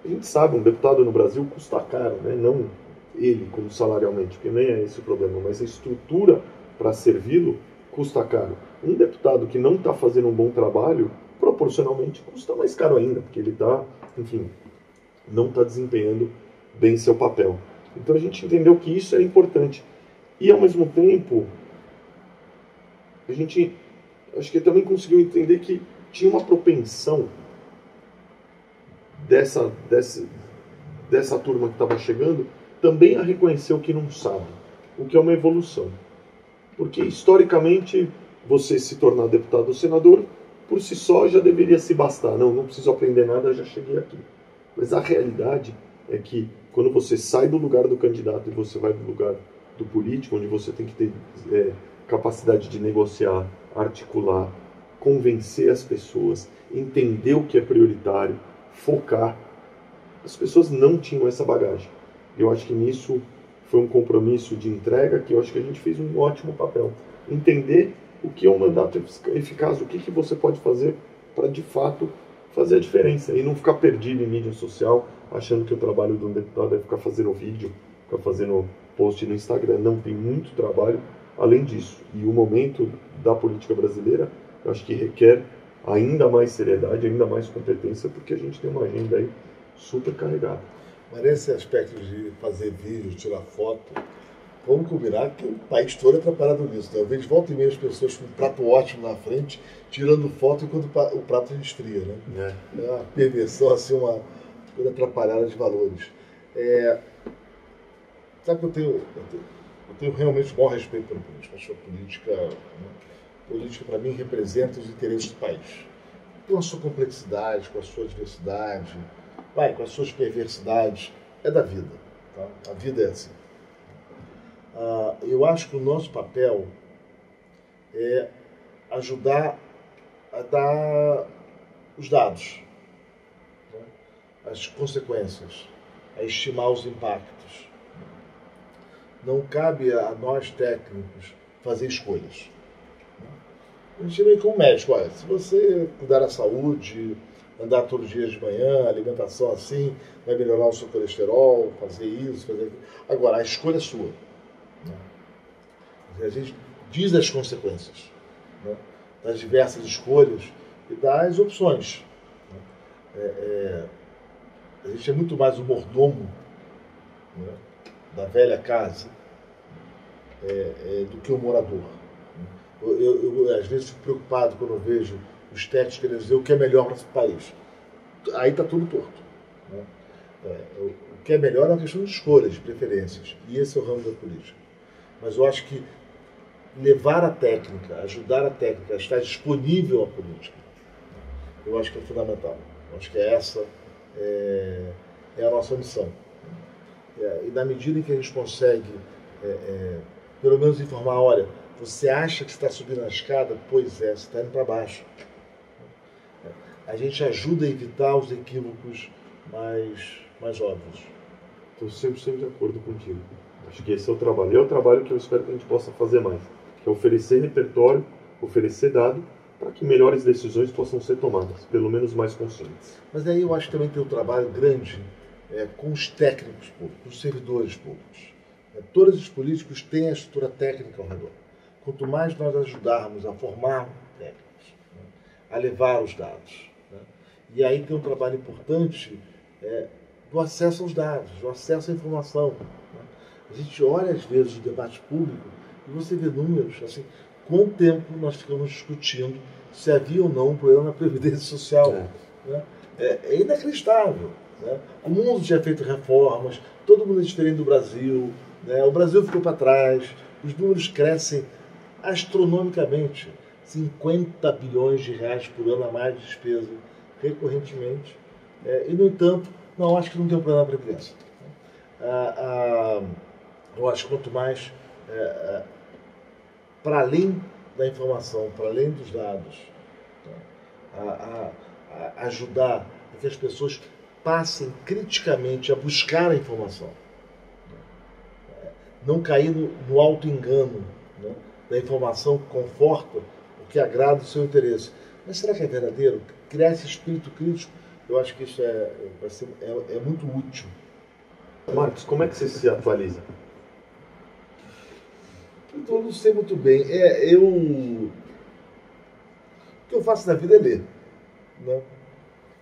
[SPEAKER 1] A gente sabe, um deputado no Brasil custa caro, né? Não ele como salarialmente, porque nem é esse o problema, mas a estrutura para servi-lo custa caro. Um deputado que não está fazendo um bom trabalho, proporcionalmente custa mais caro ainda, porque ele está, enfim, não está desempenhando bem seu papel. Então a gente entendeu que isso é importante. E ao mesmo tempo, a gente acho que também conseguiu entender que tinha uma propensão dessa turma que estava chegando também a reconhecer o que não sabe, o que é uma evolução. Porque historicamente, você se tornar deputado ou senador, por si só já deveria se bastar. Não preciso aprender nada, já cheguei aqui. Mas a realidade é que quando você sai do lugar do candidato e você vai do lugar do político, onde você tem que ter capacidade de negociar, articular, convencer as pessoas, entender o que é prioritário, focar, as pessoas não tinham essa bagagem. Eu acho que nisso foi um compromisso de entrega que eu acho que a gente fez um ótimo papel. Entender o que é um mandato eficaz, o que você pode fazer para, de fato, fazer a diferença e não ficar perdido em mídia social, achando que o trabalho de um deputado é ficar fazendo vídeo, ficar fazendo post no Instagram. Não, tem muito trabalho além disso. E o momento da política brasileira, eu acho que requer ainda mais seriedade, ainda mais competência, porque a gente tem uma agenda aí super carregada.
[SPEAKER 2] Mas nesse aspecto de fazer vídeo, tirar foto, vamos combinar que o país todo é atrapalhado nisso. Né? Eu vejo volta e meia as pessoas com um prato ótimo na frente, tirando foto enquanto o prato esfria. Né? É uma perversão, assim, uma coisa atrapalhada de valores. Sabe que eu tenho realmente o maior respeito pela política. Acho que a política, para mim, representa os interesses do país. Com a sua complexidade, com a sua diversidade, com as suas perversidades, é da vida. Tá? A vida é assim. Eu acho que o nosso papel é ajudar a dar os dados, né? As consequências, a estimar os impactos. Não cabe a nós técnicos fazer escolhas. A gente é meio como médico. Olha, se você cuidar da saúde, andar todos os dias de manhã, alimentação assim, vai melhorar o seu colesterol, fazer isso, fazer aquilo. Agora, a escolha é sua. Né? A gente diz as consequências, né, das diversas escolhas e das opções. Né? A gente é muito mais o mordomo, né, da velha casa do que o morador. Eu às vezes fico preocupado quando eu vejo os técnicos querendo dizer o que é melhor para esse país. Aí está tudo torto. Né? O que é melhor é uma questão de escolhas, de preferências. E esse é o ramo da política. Mas eu acho que levar a técnica, ajudar a técnica a estar disponível à política, eu acho que é fundamental. Eu acho que essa é a nossa missão. E na medida em que a gente consegue, pelo menos informar, olha, você acha que está subindo a escada? Pois é, você está indo para baixo. A gente ajuda a evitar os equívocos mais óbvios.
[SPEAKER 1] Estou 100% de acordo contigo. Acho que esse é o trabalho. E é o trabalho que eu espero que a gente possa fazer mais. Que é oferecer repertório, oferecer dado, para que melhores decisões possam ser tomadas, pelo menos mais conscientes.
[SPEAKER 2] Mas aí eu acho que também tem um trabalho grande com os técnicos públicos, os servidores públicos. Todos os políticos têm a estrutura técnica ao redor. Quanto mais nós ajudarmos a formar técnicos, né, a levar os dados. Né, e aí tem um trabalho importante do acesso aos dados, do acesso à informação. Né. A gente olha às vezes o debate público e você vê números, assim, quanto tempo nós ficamos discutindo se havia ou não um problema na Previdência Social. Né. É inacreditável. Né. O mundo já feito reformas, todo mundo é diferente do Brasil, né. O Brasil ficou para trás, os números crescem astronomicamente, 50 bilhões de reais por ano a mais de despesa recorrentemente. E, no entanto, não, acho que não tem um problema na Previdência. Eu acho que quanto mais, para além da informação, para além dos dados, ajudar a que as pessoas passem criticamente a buscar a informação. Não cair no auto-engano, né, da informação que conforta o que agrada o seu interesse. Mas será que é verdadeiro? Criar esse espírito crítico Eu acho que isso é muito útil.
[SPEAKER 1] Marcos, como é que você se atualiza?
[SPEAKER 2] Então, eu não sei muito bem. O que eu faço na vida é ler. Né?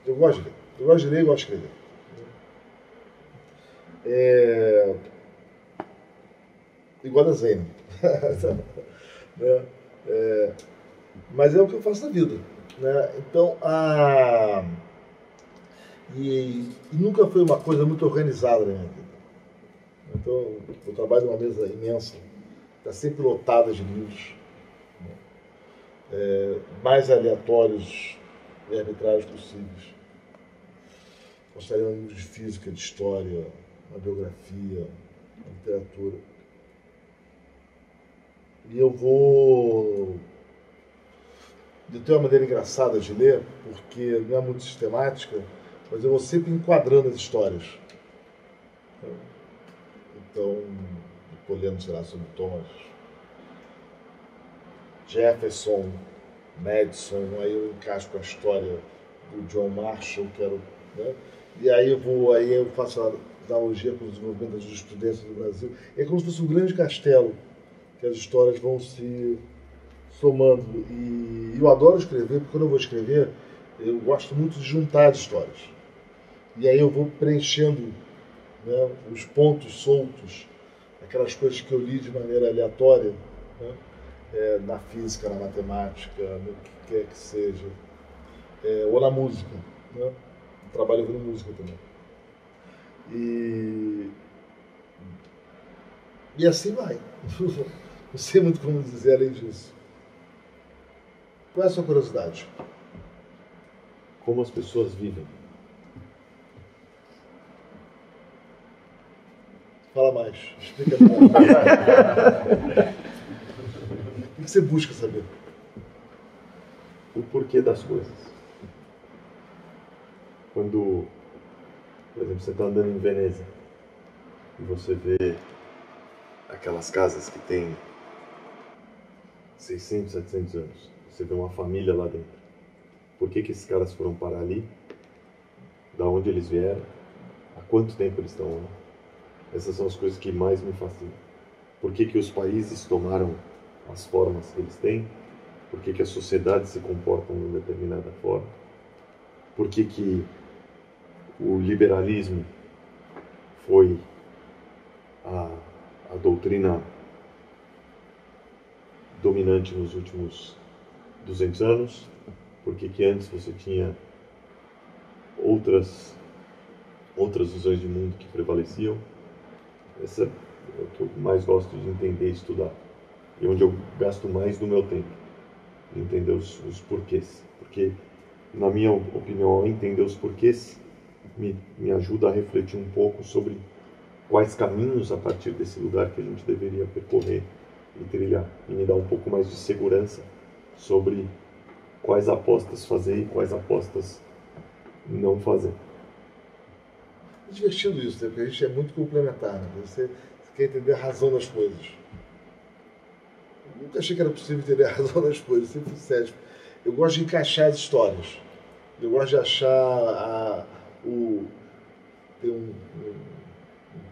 [SPEAKER 2] Eu gosto de ler. Eu gosto de ler e gosto de escrever. Igual desenho. Né? Mas é o que eu faço na vida. Né? Então, e nunca foi uma coisa muito organizada na minha vida. Então, eu trabalho numa mesa imensa, está sempre lotada de livros, mais aleatórios e arbitrários possíveis. Gostaria de livros de física, de história, uma biografia, uma literatura. E eu tenho uma maneira engraçada de ler, porque não é muito sistemática, mas eu vou sempre enquadrando as histórias. Então, estou lendo, sei lá, sobre Thomas Jefferson, Madison, aí eu encaixo com a história do John Marshall, né? E aí eu faço a analogia com o desenvolvimento da jurisprudência do Brasil. É como se fosse um grande castelo, que as histórias vão se somando. E eu adoro escrever, porque quando eu vou escrever, eu gosto muito de juntar as histórias. E aí eu vou preenchendo, né, os pontos soltos, aquelas coisas que eu li de maneira aleatória, né, na física, na matemática, no que quer que seja, ou na música. Né? Eu trabalho ouvindo música também. E assim vai. Não sei muito como dizer além disso. Qual é a sua curiosidade?
[SPEAKER 1] Como as pessoas vivem?
[SPEAKER 2] Fala mais. Explica mais. O que você busca saber?
[SPEAKER 1] O porquê das coisas. Quando, por exemplo, você está andando em Veneza e você vê aquelas casas que têm 600, 700 anos. Você vê uma família lá dentro. Por que esses caras foram parar ali? Da onde eles vieram? Há quanto tempo eles estão lá? Essas são as coisas que mais me fascinam. Por que os países tomaram as formas que eles têm? Por que as sociedades se comportam de uma determinada forma? Por que o liberalismo foi a doutrina dominante nos últimos 200 anos? Por que antes você tinha outras visões de mundo que prevaleciam? Essa é o que eu mais gosto de entender e estudar. E onde eu gasto mais do meu tempo. Entender os porquês. Porque, na minha opinião, ao entender os porquês, me ajuda a refletir um pouco sobre quais caminhos, a partir desse lugar, que a gente deveria percorrer e trilhar. E me dá um pouco mais de segurança sobre quais apostas fazer e quais apostas não fazer.
[SPEAKER 2] É divertido isso, né? Porque a gente é muito complementar. Né? Você quer entender a razão das coisas. Eu nunca achei que era possível entender a razão das coisas, sempre fui cético. Eu gosto de encaixar as histórias. Eu gosto de achar tem um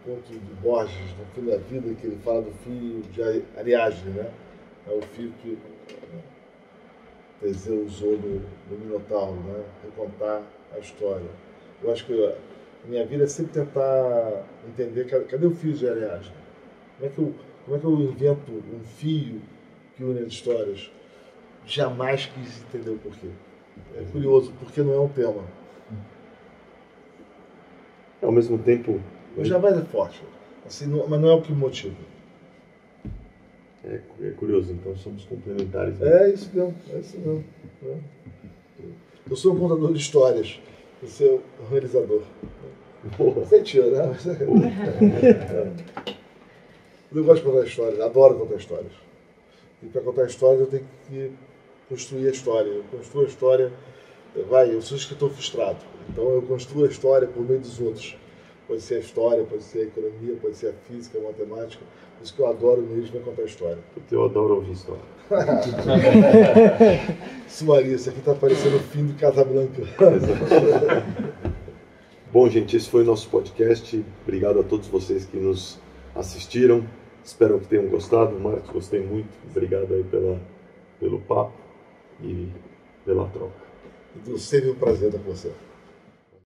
[SPEAKER 2] conto de Borges, no fim da vida, que ele fala do filho de Ariadne, né? É o filho que Teseu usou no Minotauro, né? Recontar a história. Eu acho que a minha vida é sempre tentar entender cadê o fio de Ariadne? Como é que eu invento um fio que une as histórias? Jamais quis entender o porquê. É curioso, porque não é um tema.
[SPEAKER 1] Ao mesmo tempo...
[SPEAKER 2] Mas jamais é forte, assim, mas não é o que me motiva.
[SPEAKER 1] É curioso, então somos complementares.
[SPEAKER 2] É isso mesmo, é isso mesmo. Eu sou um contador de histórias, você é um realizador. Você tira, né? Eu gosto de contar histórias, adoro contar histórias. E para contar histórias eu tenho que construir a história. Eu construo a história, eu sou escritor frustrado, então eu construo a história por meio dos outros. Pode ser a história, pode ser a economia, pode ser a física, a matemática. Por isso que eu adoro mesmo é contar história.
[SPEAKER 1] Porque eu adoro ouvir história.
[SPEAKER 2] Isso, Maria, isso aqui está parecendo o fim do Casablanca.
[SPEAKER 1] Bom, gente, esse foi o nosso podcast. Obrigado a todos vocês que nos assistiram. Espero que tenham gostado. Marcos, gostei muito. Obrigado aí pelo papo e pela troca.
[SPEAKER 2] Sempre um prazer estar com você.